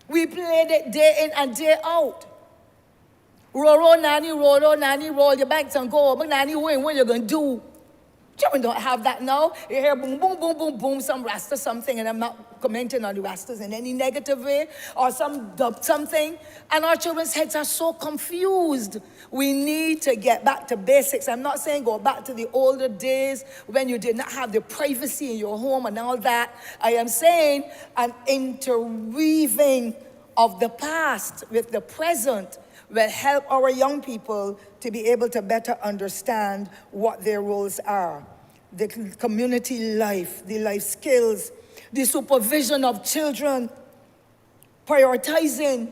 We played it day in and day out. Roll, nanny, roll your banks and go. But nanny, what you going to do? Children don't have that now. You hear boom, boom, boom, boom, boom, some rasta something, and I'm not commenting on the rastas in any negative way, or some dub something, and our children's heads are so confused. We need to get back to basics. I'm not saying go back to the older days when you did not have the privacy in your home and all that. I am saying an interweaving of the past with the present will help our young people to be able to better understand what their roles are. The community life, the life skills, the supervision of children, prioritizing,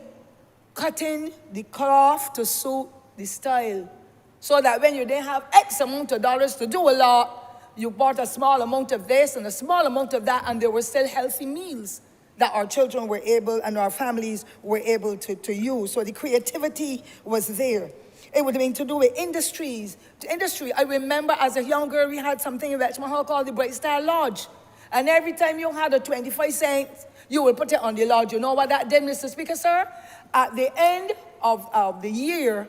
cutting the cloth to suit the style. So that when you didn't have X amount of dollars to do a lot, you bought a small amount of this and a small amount of that, and there were still healthy meals that our children were able and our families were able to use. So the creativity was there. It would have been to do with industries. Industry, I remember as a young girl, we had something in Richmond Hall called the Bright Star Lodge. And every time you had a 25 cents, you would put it on the lodge. You know what that did, Mr. Speaker, sir? At the end of the year,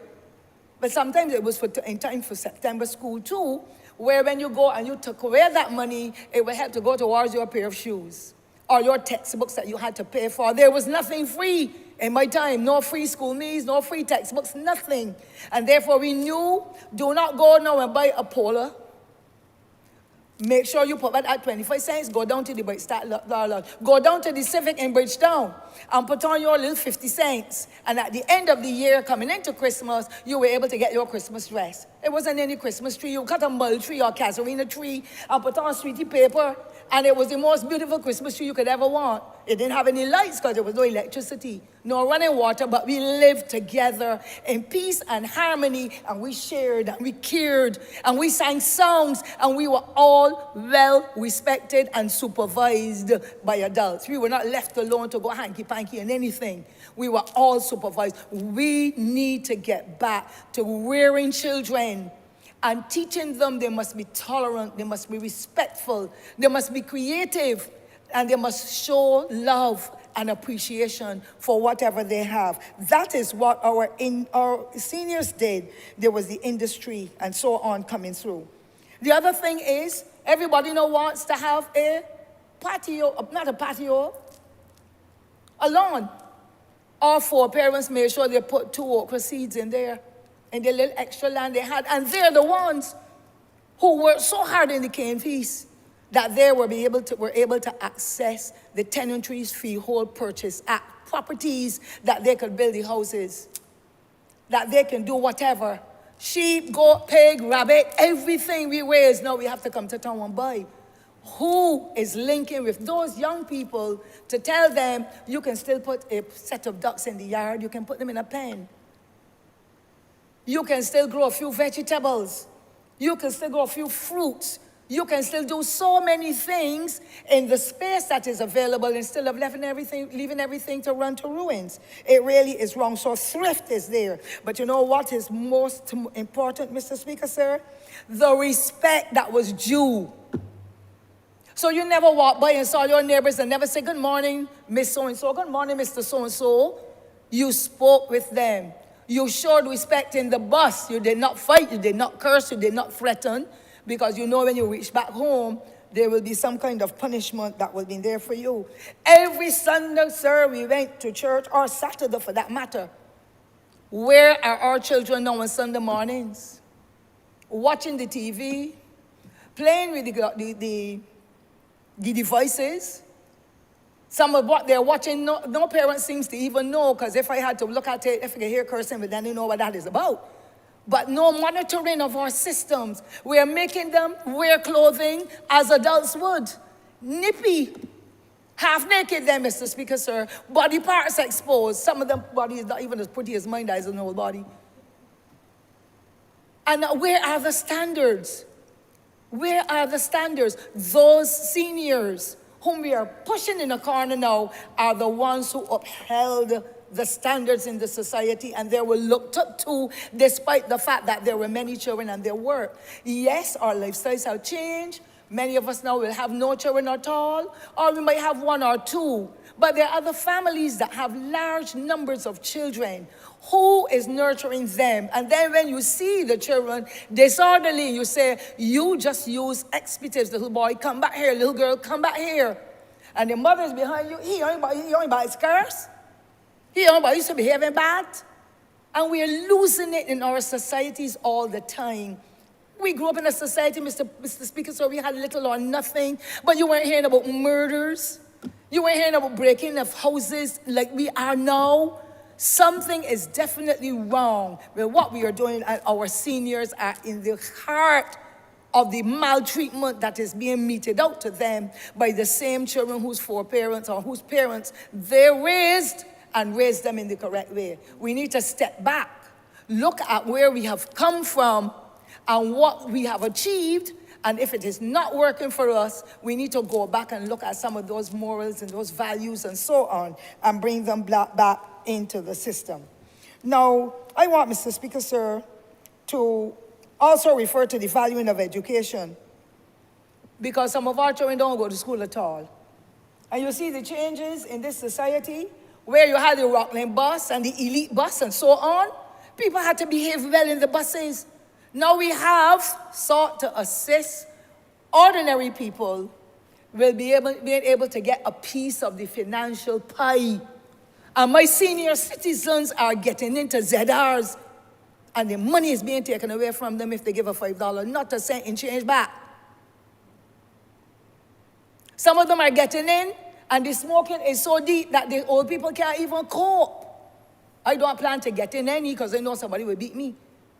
but sometimes it was in time for September school too, where when you go and you took away that money, it would help to go towards your pair of shoes or your textbooks that you had to pay for. There was nothing free in my time. No free school meals, no free textbooks, nothing. And therefore we knew, do not go now and buy a Polar. Make sure you put that at 25 cents, go down to the Bright Star Lodge. Go down to the Civic in Bridgetown and put on your little 50 cents. And at the end of the year, coming into Christmas, you were able to get your Christmas dress. It wasn't any Christmas tree. You cut a mulberry tree or casuarina tree and put on sweetie paper, and it was the most beautiful Christmas tree you could ever want. It didn't have any lights because there was no electricity, no running water, but we lived together in peace and harmony, and we shared and we cared and we sang songs, and we were all well respected and supervised by adults. We were not left alone to go hanky-panky and anything. We were all supervised. We need to get back to rearing children and teaching them they must be tolerant, they must be respectful, they must be creative, and they must show love and appreciation for whatever they have. That is what our seniors did. There was the industry and so on coming through. The other thing is, everybody now wants to have a patio, not a patio, a lawn. All four parents made sure they put 2 okra seeds in there, and the little extra land they had. And they're the ones who worked so hard in the cane feast that they were able to access the Tenantries Freehold Purchase Act, properties that they could build the houses, that they can do whatever. Sheep, goat, pig, rabbit, everything we raise, now we have to come to town and buy. Who is linking with those young people to tell them you can still put a set of ducks in the yard, you can put them in a pen. You can still grow a few vegetables. You can still grow a few fruits. You can still do so many things in the space that is available instead of leaving everything to run to ruins. It really is wrong. So thrift is there. But you know what is most important, Mr. Speaker, sir? The respect that was due. So you never walk by and saw your neighbors and never say, good morning, Miss So-and-so, good morning, Mr. So-and-so. You spoke with them. You showed respect in the bus. You did not fight, you did not curse, you did not threaten, because you know when you reach back home, there will be some kind of punishment that will be there for you. Every Sunday, sir, we went to church, or Saturday for that matter. Where are our children now on Sunday mornings? Watching the TV, playing with the devices. Some of what they're watching, no parent seems to even know, because if I had to look at it, if I could hear cursing, but then they know what that is about. But no monitoring of our systems. We are making them wear clothing as adults would. Nippy. Half naked then, Mr. Speaker, sir. Body parts exposed. Some of them body is not even as pretty as mine as an old body. And where are the standards? Where are the standards? Those seniors whom we are pushing in a corner now are the ones who upheld the standards in the society, and they were looked up to despite the fact that there were many children and there were. Yes, our lifestyles have changed. Many of us now will have no children at all, or we might have 1 or 2. But there are other families that have large numbers of children. Who is nurturing them? And then when you see the children disorderly, you say, you just use expletives, little boy, come back here, little girl, come back here. And the mother's behind you, he only by his curse. He only used to behaving bad. And we are losing it in our societies all the time. We grew up in a society, Mr. Speaker, so we had little or nothing, but you weren't hearing about murders. You weren't hearing about breaking of houses like we are now. Something is definitely wrong with what we are doing, and our seniors are in the heart of the maltreatment that is being meted out to them by the same children whose foreparents or whose parents they raised and raised them in the correct way. We need to step back, look at where we have come from and what we have achieved, and if it is not working for us, we need to go back and look at some of those morals and those values and so on and bring them back into the system. Now, I want, Mr. Speaker, sir, to also refer to the valuing of education, because some of our children don't go to school at all. And you see the changes in this society, where you had the Rockland bus and the elite bus and so on. People had to behave well in the buses. Now we have sought to assist ordinary people being able to get a piece of the financial pie. And my senior citizens are getting into ZRs, and the money is being taken away from them if they give a $5, not a cent in change back. Some of them are getting in, and the smoking is so deep that the old people can't even cope. I don't plan to get in any because I know somebody will beat me.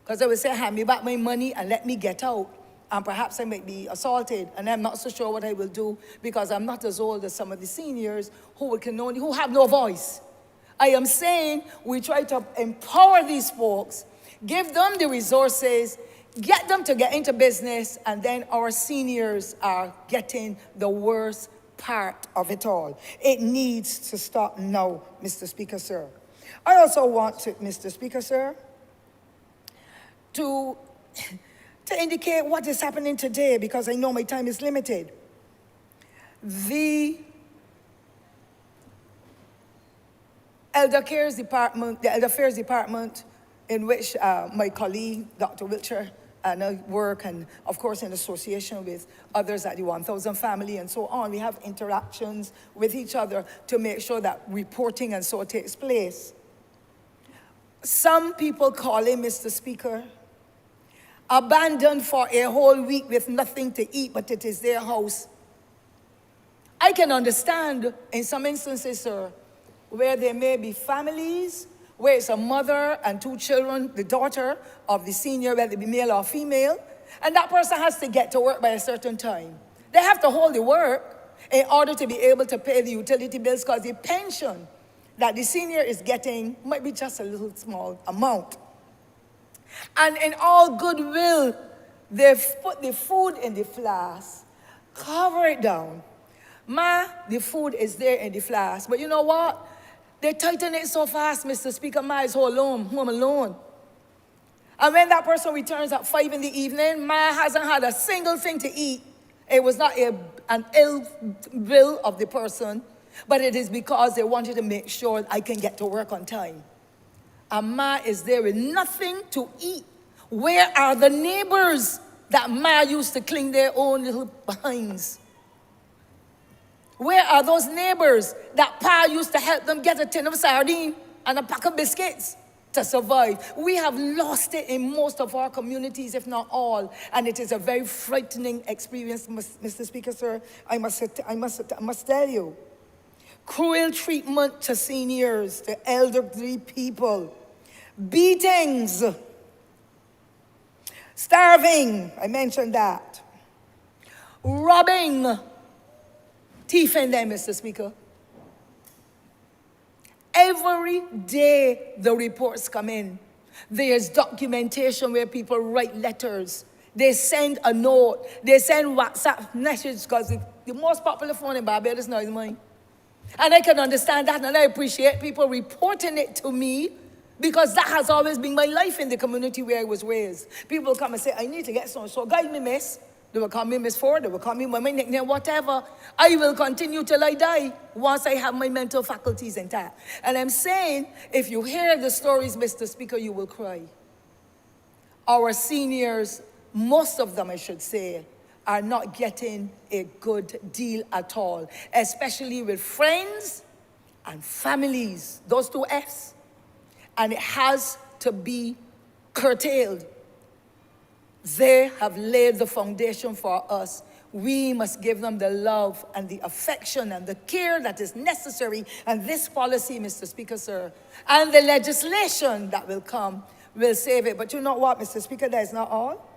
Because they would say, hand me back my money and let me get out. And perhaps I might be assaulted. And I'm not so sure what I will do because I'm not as old as some of the seniors who have no voice. I am saying we try to empower these folks, give them the resources, get them to get into business, and then our seniors are getting the worst part of it all. It needs to stop now, Mr. Speaker, sir. I also want to, Mr. Speaker, sir, to indicate what is happening today, because I know my time is limited. The Elder Affairs Department, in which my colleague, Dr. Wiltshire, and I work, and of course in association with others at the 1000 family and so on, we have interactions with each other to make sure that reporting and so takes place. Some people call him, Mr. Speaker, abandoned for a whole week with nothing to eat, but it is their house. I can understand in some instances, sir, where there may be families, where it's a mother and 2 children, the daughter of the senior, whether it be male or female, and that person has to get to work by a certain time. They have to hold the work in order to be able to pay the utility bills, because the pension that the senior is getting might be just a little small amount. And in all goodwill, they've put the food in the flask, cover it down. The food is there in the flask. But you know what? They tighten it so fast, Mr. Speaker, Ma is home alone. And when that person returns at 5 in the evening, Ma hasn't had a single thing to eat. It was not an ill will of the person, but it is because they wanted to make sure I can get to work on time. And Ma is there with nothing to eat. Where are the neighbors that Ma used to clean their own little behinds? Where are those neighbors that Pa used to help them get a tin of sardine and a pack of biscuits to survive? We have lost it in most of our communities, if not all, and it is a very frightening experience, Mr. Speaker, sir. I must tell you. Cruel treatment to seniors, to elderly people, beatings, starving, I mentioned that, robbing, thief in them, Mr. Speaker. Every day the reports come in. There's documentation where people write letters. They send a note. They send WhatsApp messages, because the most popular phone in Barbados now is mine. And I can understand that, and I appreciate people reporting it to me, because that has always been my life in the community where I was raised. People come and say, I need to get so guide me, miss. They will call me Miss Ford, they will call me by my nickname, whatever. I will continue till I die once I have my mental faculties intact. And I'm saying, if you hear the stories, Mr. Speaker, you will cry. Our seniors, most of them, I should say, are not getting a good deal at all, especially with friends and families, those 2 F's. And it has to be curtailed. They have laid the foundation for us. We must give them the love and the affection and the care that is necessary. And this policy, Mr. Speaker, sir, and the legislation that will come will save it. But you know what, Mr. Speaker, that is not all.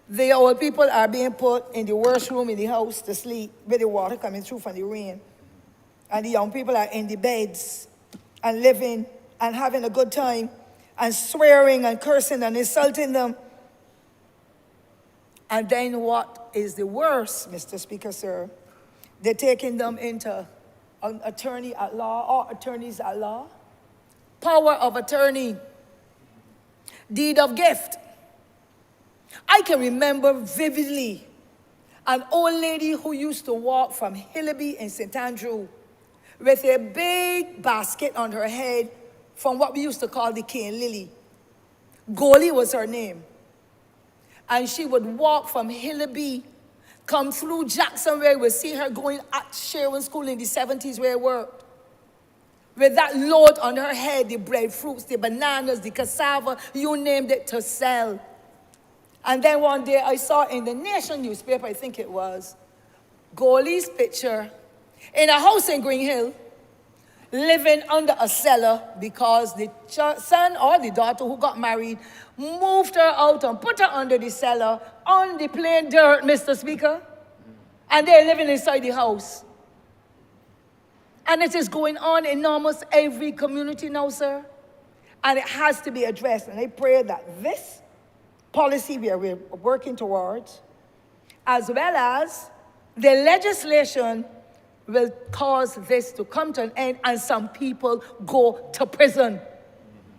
The old people are being put in the worst room in the house to sleep with the water coming through from the rain. And the young people are in the beds and living and having a good time and swearing and cursing and insulting them. And then what is the worst, Mr. Speaker, sir? They're taking them into an attorney at law or attorneys at law. Power of attorney. Deed of gift. I can remember vividly an old lady who used to walk from Hillaby in St. Andrew with a big basket on her head from what we used to call the cane lily. Goalie was her name. And she would walk from Hillaby, come through Jackson, where we see her going at Sherwin School in the 70s where I worked. With that load on her head, the breadfruits, the bananas, the cassava, you named it, to sell. And then one day I saw in the Nation newspaper, I think it was, Goalie's picture in a house in Green Hill, living under a cellar because the son or the daughter who got married moved her out and put her under the cellar on the plain dirt, Mr. Speaker. And they're living inside the house. And it is going on in almost every community now, sir. And it has to be addressed. And I pray that this policy we're working towards, as well as the legislation, will cause this to come to an end and some people go to prison.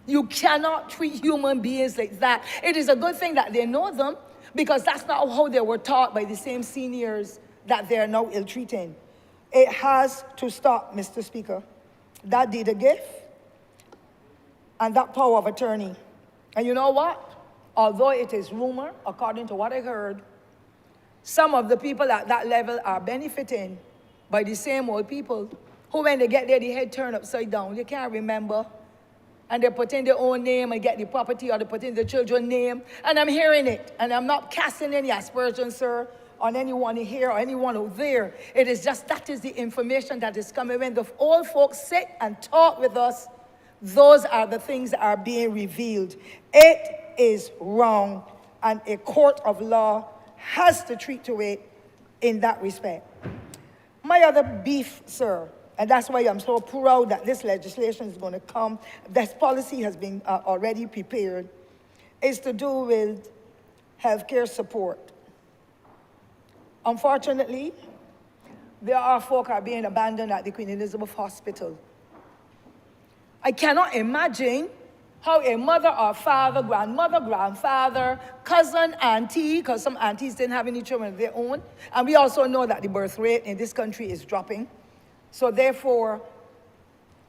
You cannot treat human beings like that. It is a good thing that they know them, because that's not how they were taught by the same seniors that they're now ill-treating. It has to stop, Mr. Speaker. That deed of gift and that power of attorney. And you know what? Although it is rumor, according to what I heard, some of the people at that level are benefiting by the same old people who, when they get there, the head turned upside down. They can't remember. And they put in their own name and get the property, or they put in the children's name. And I'm hearing it. And I'm not casting any aspersions, sir, on anyone here or anyone out there. It is just that is the information that is coming. When the old folks sit and talk with us, those are the things that are being revealed. It is wrong, and a court of law has to treat to it in that respect. My other beef, sir, and that's why I'm so proud that this legislation is going to come, this policy has been already prepared, is to do with healthcare support. Unfortunately, there are folk are being abandoned at the Queen Elizabeth Hospital. I cannot imagine how a mother or father, grandmother, grandfather, cousin, auntie, because some aunties didn't have any children of their own, and we also know that the birth rate in this country is dropping. So therefore,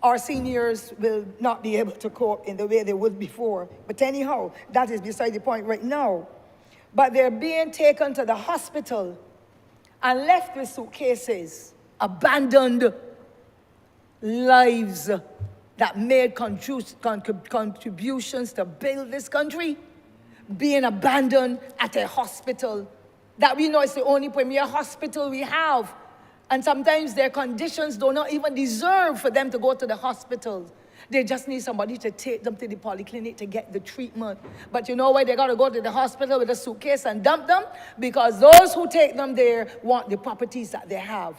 our seniors will not be able to cope in the way they would before. But anyhow, that is beside the point right now. But they're being taken to the hospital and left with suitcases, abandoned lives that made contributions to build this country, being abandoned at a hospital that we know is the only premier hospital we have. And sometimes their conditions do not even deserve for them to go to the hospital. They just need somebody to take them to the polyclinic to get the treatment. But you know why they got to go to the hospital with a suitcase and dump them? Because those who take them there want the properties that they have.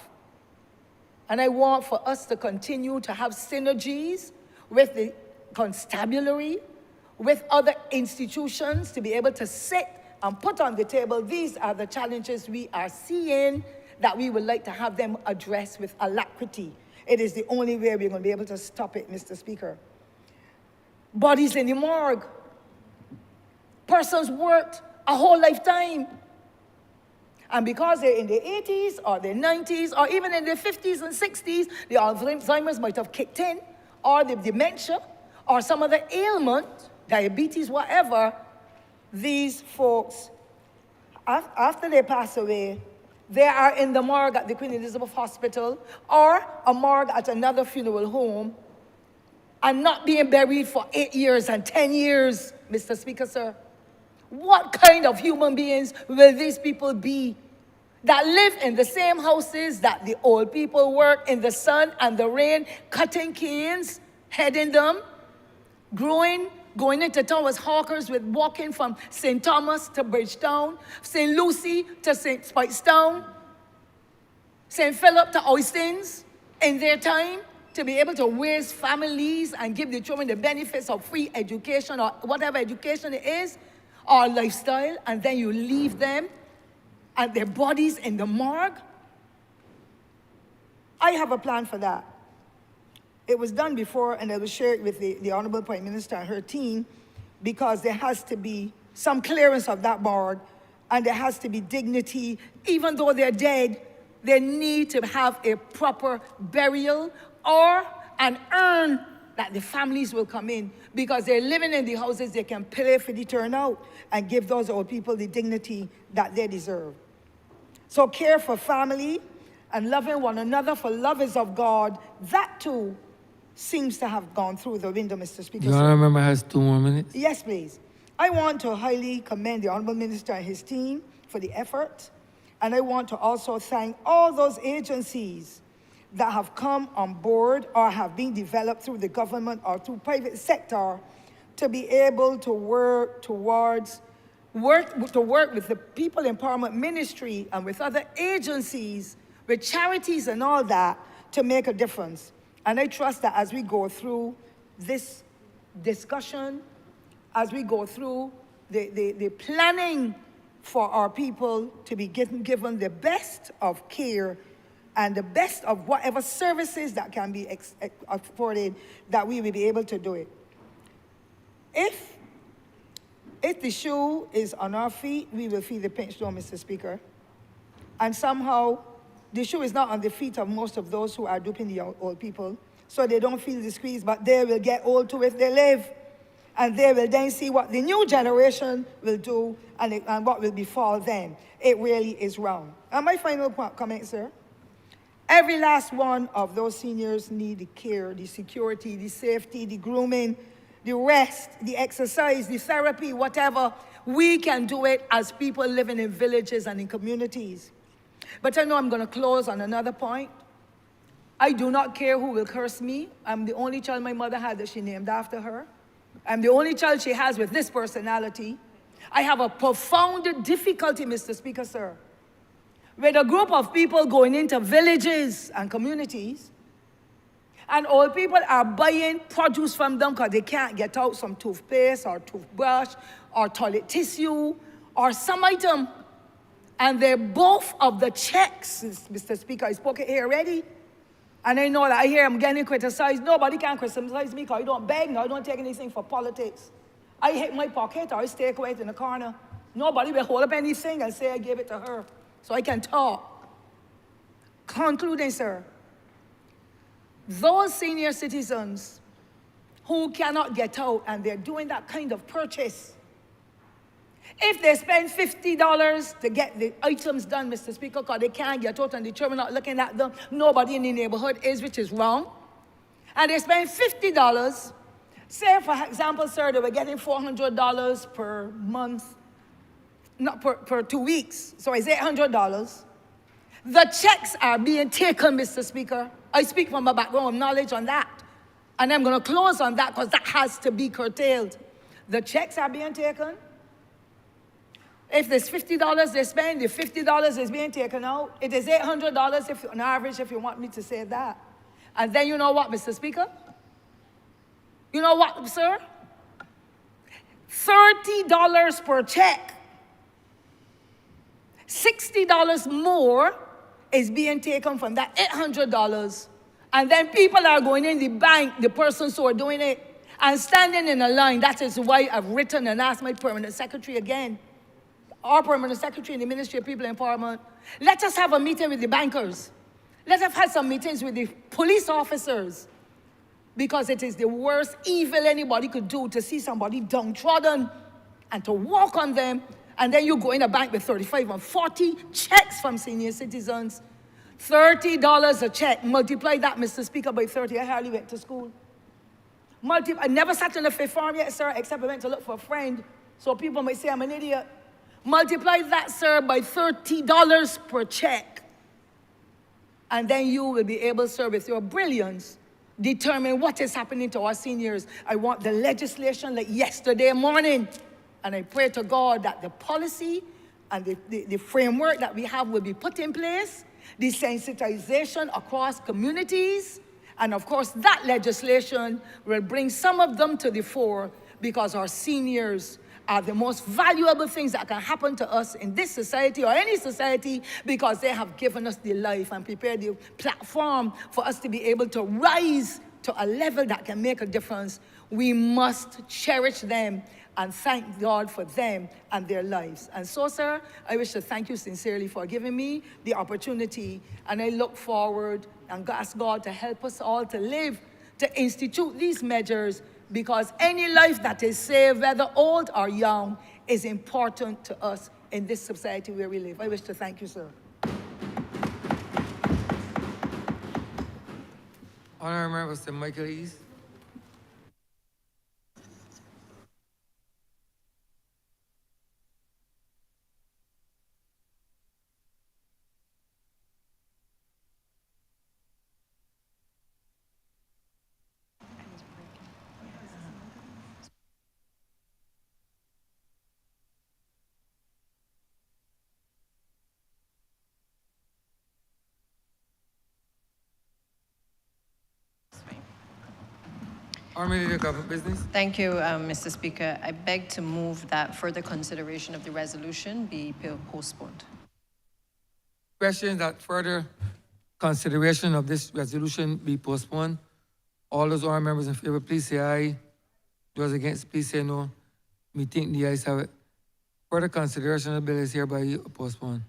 And I want for us to continue to have synergies with the constabulary, with other institutions, to be able to sit and put on the table, these are the challenges we are seeing that we would like to have them address with alacrity. It is the only way we're going to be able to stop it, Mr. Speaker. Bodies in the morgue. Persons worked a whole lifetime. And because they're in their 80s or their 90s or even in their 50s and 60s, the Alzheimer's might have kicked in, or the dementia, or some other ailment, diabetes, whatever, these folks, after they pass away, they are in the morgue at the Queen Elizabeth Hospital or a morgue at another funeral home and not being buried for 8 years and 10 years, Mr. Speaker, sir. What kind of human beings will these people be that live in the same houses that the old people work in the sun and the rain, cutting canes, heading them, going into town as hawkers, with walking from St. Thomas to Bridgetown, St. Lucie to St. Speightstown, St. Philip to Oistins in their time, to be able to raise families and give the children the benefits of free education or whatever education it is, or lifestyle, and then you leave them and their bodies in the morgue. I have a plan for that. It was done before, and I will share it with the Honourable Prime Minister and her team, because there has to be some clearance of that morgue, and there has to be dignity. Even though they're dead, they need to have a proper burial or an urn that the families will come in, because they're living in the houses. They can pay for the turnout and give those old people the dignity that they deserve. So care for family and loving one another, for love is of God, that too seems to have gone through the window, Mr. Speaker. The honourable member has 2 more minutes. Yes, please. I want to highly commend the Honourable Minister and his team for the effort, and I want to also thank all those agencies that have come on board or have been developed through the government or through private sector to be able to work with the People Empowerment Ministry and with other agencies, with charities and all that, to make a difference. And I trust that as we go through this discussion, as we go through the planning for our people to be given the best of care and the best of whatever services that can be afforded, that we will be able to do it. If the shoe is on our feet, we will feel the pinch, though, Mr. Speaker. And somehow, the shoe is not on the feet of most of those who are duping the old people, so they don't feel the squeeze, but they will get old too if they live. And they will then see what the new generation will do and what will befall them. It really is wrong. And my final comment, sir. Every last one of those seniors need the care, the security, the safety, the grooming, the rest, the exercise, the therapy, whatever. We can do it as people living in villages and in communities. But I know I'm going to close on another point. I do not care who will curse me. I'm the only child my mother had that she named after her. I'm the only child she has with this personality. I have a profound difficulty, Mr. Speaker, sir, with a group of people going into villages and communities, and old people are buying produce from them because they can't get out some toothpaste or toothbrush or toilet tissue or some item. And they're both of the checks, Mr. Speaker, I spoke it here already. And I know that I hear I'm getting criticized. Nobody can criticize me because I don't beg, no, I don't take anything for politics. I hit my pocket or I stay quiet in the corner. Nobody will hold up anything and say I gave it to her. So I can talk. Concluding, sir, those senior citizens who cannot get out and they're doing that kind of purchase, if they spend $50 to get the items done, Mr. Speaker, because they can't get out and the children are not looking at them, nobody in the neighborhood is, which is wrong. And they spend $50, say, for example, sir, they were getting $400 per month, not per 2 weeks, so it's $800. The checks are being taken, Mr. Speaker. I speak from a background of knowledge on that. And I'm going to close on that because that has to be curtailed. The checks are being taken. If there's $50 they spend, the $50 is being taken out. It is $800 if, on average, if you want me to say that. And then you know what, Mr. Speaker? You know what, sir? $30 per check. $60 more is being taken from that $800. And then people are going in the bank, the persons who are doing it, and standing in a line. That is why I've written and asked my permanent secretary again, our permanent secretary in the Ministry of People Empowerment, let us have a meeting with the bankers. Let us have some meetings with the police officers, because it is the worst evil anybody could do to see somebody downtrodden and to walk on them, and then you go in a bank with 35 and 40 checks from senior citizens. $30 a check. Multiply that, Mr. Speaker, by 30. I hardly went to school. I never sat in a fifth form yet, sir, except I went to look for a friend, so people might say I'm an idiot. Multiply that, sir, by $30 per check. And then you will be able, sir, with your brilliance, determine what is happening to our seniors. I want the legislation like yesterday morning. And I pray to God that the policy and the framework that we have will be put in place, the sensitization across communities, and of course that legislation will bring some of them to the fore, because our seniors are the most valuable things that can happen to us in this society or any society, because they have given us the life and prepared the platform for us to be able to rise to a level that can make a difference. We must cherish them and thank God for them and their lives. And so, sir, I wish to thank you sincerely for giving me the opportunity, and I look forward and ask God to help us all to live, to institute these measures, because any life that is saved, whether old or young, is important to us in this society where we live. I wish to thank you, sir. Honourable Mr. Michael East. Honourable Leader, Government Business. Thank you, Mr. Speaker. I beg to move that further consideration of the resolution be postponed. Question that further consideration of this resolution be postponed. All those honourable members in favor, please say aye. Those against, please say no. Me think the ayes have it. Further consideration of the bill is hereby postponed.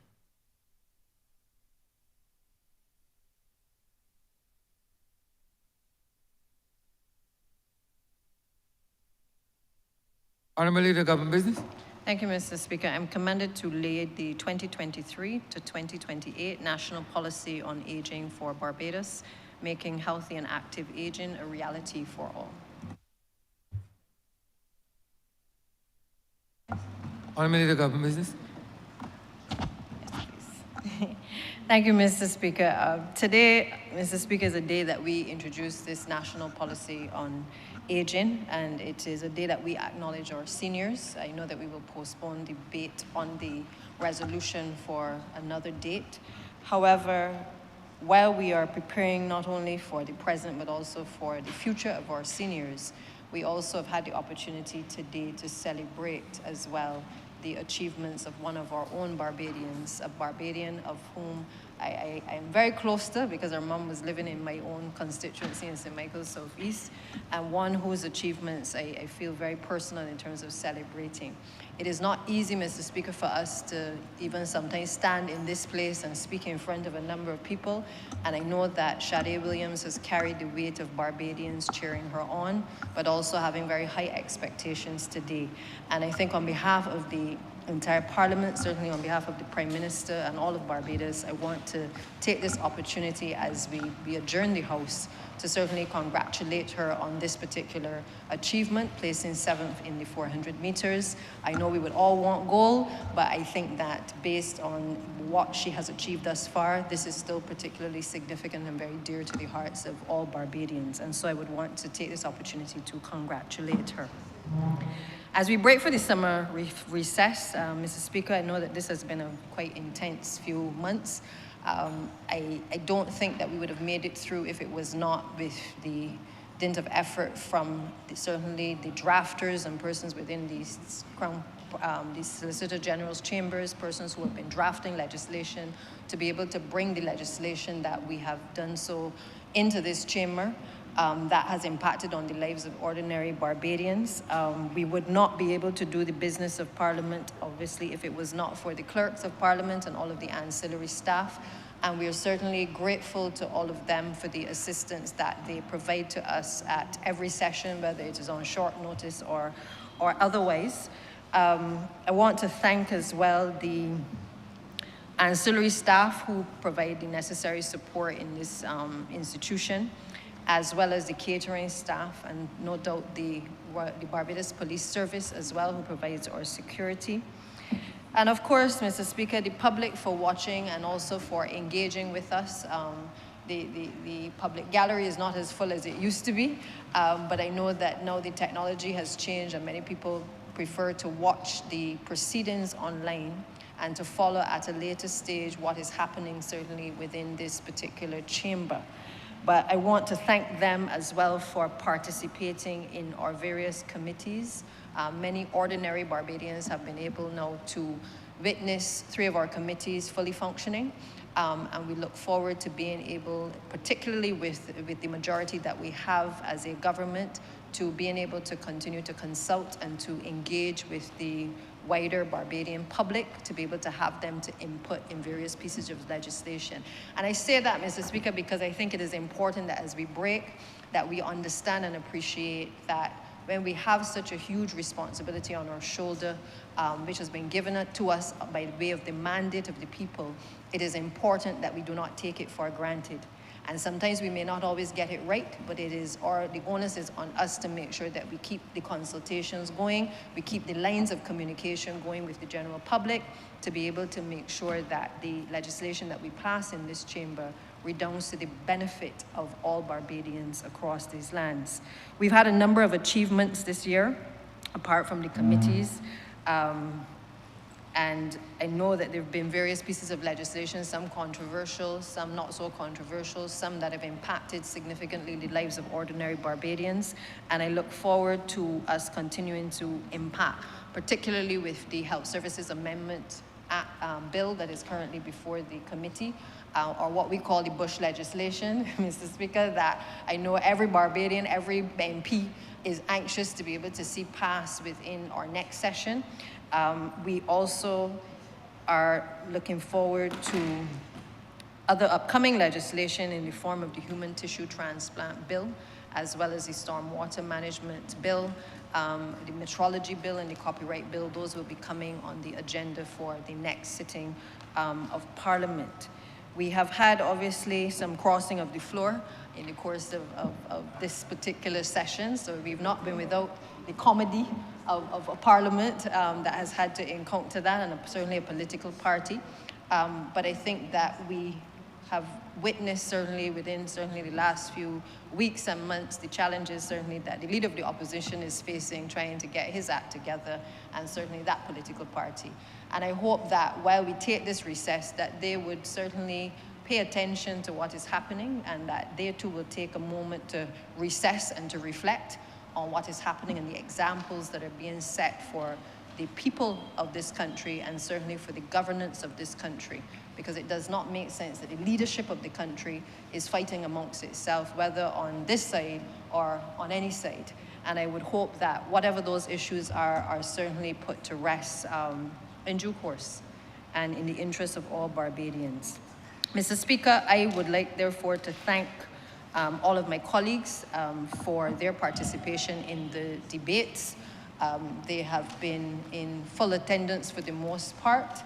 Honourable Leader, Government Business. Thank you, Mr. Speaker. I'm commended to lead the 2023 to 2028 National Policy on Aging for Barbados, making healthy and active aging a reality for all. Honourable Leader, Government Business. Thank you, Mr. Speaker. Today, Mr. Speaker, is a day that we introduced this national policy on aging, and it is a day that we acknowledge our seniors. I know that we will postpone debate on the resolution for another date. However, while we are preparing not only for the present but also for the future of our seniors, we also have had the opportunity today to celebrate as well the achievements of one of our own Barbadians, a Barbadian of whom I am very close to because her mom was living in my own constituency in St. Michael's Southeast, and one whose achievements I feel very personal in terms of celebrating. It is not easy, Mr. Speaker, for us to even sometimes stand in this place and speak in front of a number of people, and I know that Sade Williams has carried the weight of Barbadians cheering her on, but also having very high expectations today. And I think on behalf of the entire Parliament, certainly on behalf of the Prime Minister and all of Barbados, I want to take this opportunity as we adjourn the House to certainly congratulate her on this particular achievement, placing 7th in the 400 meters. I know we would all want gold, but I think that based on what she has achieved thus far, this is still particularly significant and very dear to the hearts of all Barbadians. And so I would want to take this opportunity to congratulate her. As we break for the summer recess, Mr. Speaker, I know that this has been a quite intense few months. I don't think that we would have made it through if it was not with the dint of effort from certainly the drafters and persons within the Solicitor General's chambers, persons who have been drafting legislation to be able to bring the legislation that we have done so into this chamber. That has impacted on the lives of ordinary Barbadians. We would not be able to do the business of Parliament, obviously, if it was not for the clerks of Parliament and all of the ancillary staff. And we are certainly grateful to all of them for the assistance that they provide to us at every session, whether it is on short notice or otherwise. I want to thank as well the ancillary staff who provide the necessary support in this institution, as well as the catering staff, and no doubt the Barbados Police Service as well, who provides our security. And of course, Mr. Speaker, the public for watching and also for engaging with us. The public gallery is not as full as it used to be, but I know that now the technology has changed and many people prefer to watch the proceedings online and to follow at a later stage what is happening certainly within this particular chamber. But I want to thank them as well for participating in our various committees. Many ordinary Barbadians have been able now to witness 3 of our committees fully functioning. And we look forward to being able, particularly with the majority that we have as a government, to being able to continue to consult and to engage with the wider Barbadian public, to be able to have them to input in various pieces of legislation. And I say that, Mr. Speaker, because I think it is important that as we break, that we understand and appreciate that when we have such a huge responsibility on our shoulder, which has been given to us by way of the mandate of the people, it is important that we do not take it for granted. And sometimes we may not always get it right, but the onus is on us to make sure that we keep the consultations going, we keep the lines of communication going with the general public to be able to make sure that the legislation that we pass in this chamber redounds to the benefit of all Barbadians across these lands. We've had a number of achievements this year, apart from the committees. And I know that there have been various pieces of legislation, some controversial, some not so controversial, some that have impacted significantly the lives of ordinary Barbadians. And I look forward to us continuing to impact, particularly with the Health Services Amendment bill that is currently before the committee, or what we call the Bush legislation, Mr. Speaker, that I know every Barbadian, every MP is anxious to be able to see passed within our next session. We also are looking forward to other upcoming legislation in the form of the human tissue transplant bill, as well as the stormwater management bill, the metrology bill and the copyright bill. Those will be coming on the agenda for the next sitting of Parliament. We have had, obviously, some crossing of the floor in the course of this particular session, so we've not been without the comedy of a Parliament that has had to encounter that, and certainly a political party. But I think that we have witnessed, certainly within the last few weeks and months, the challenges certainly that the leader of the opposition is facing, trying to get his act together, and certainly that political party. And I hope that while we take this recess, that they would certainly pay attention to what is happening, and that they too will take a moment to recess and to reflect on what is happening and the examples that are being set for the people of this country, and certainly for the governance of this country, because it does not make sense that the leadership of the country is fighting amongst itself, whether on this side or on any side. And I would hope that whatever those issues are certainly put to rest in due course and in the interest of all Barbadians. Mr. Speaker, I would like, therefore, to thank all of my colleagues for their participation in the debates. They have been in full attendance for the most part.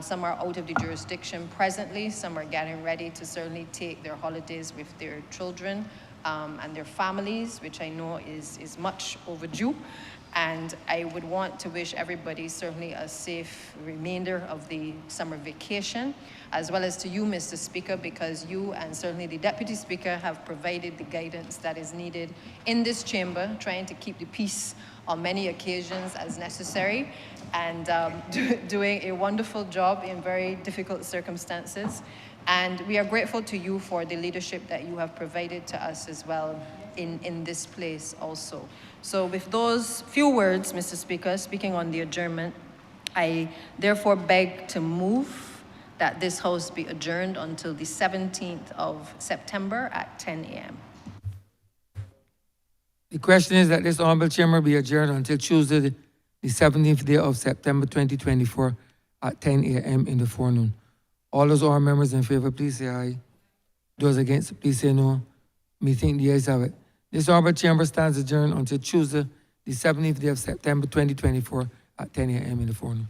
Some are out of the jurisdiction presently. Some are getting ready to certainly take their holidays with their children and their families, which I know is much overdue. And I would want to wish everybody certainly a safe remainder of the summer vacation, as well as to you, Mr. Speaker, because you and certainly the Deputy Speaker have provided the guidance that is needed in this chamber, trying to keep the peace on many occasions as necessary, and doing a wonderful job in very difficult circumstances. And we are grateful to you for the leadership that you have provided to us as well in this place also. So with those few words, Mr. Speaker, speaking on the adjournment, I therefore beg to move that this House be adjourned until the 17th of September at 10 a.m. The question is that this Honourable Chamber be adjourned until Tuesday, the 17th day of September 2024 at 10 a.m. in the forenoon. All those honourable members in favour, please say aye. Those against, please say no. Me think the ayes have it. This Honourable Chamber stands adjourned until Tuesday, the 17th day of September 2024 at 10 a.m. in the forenoon.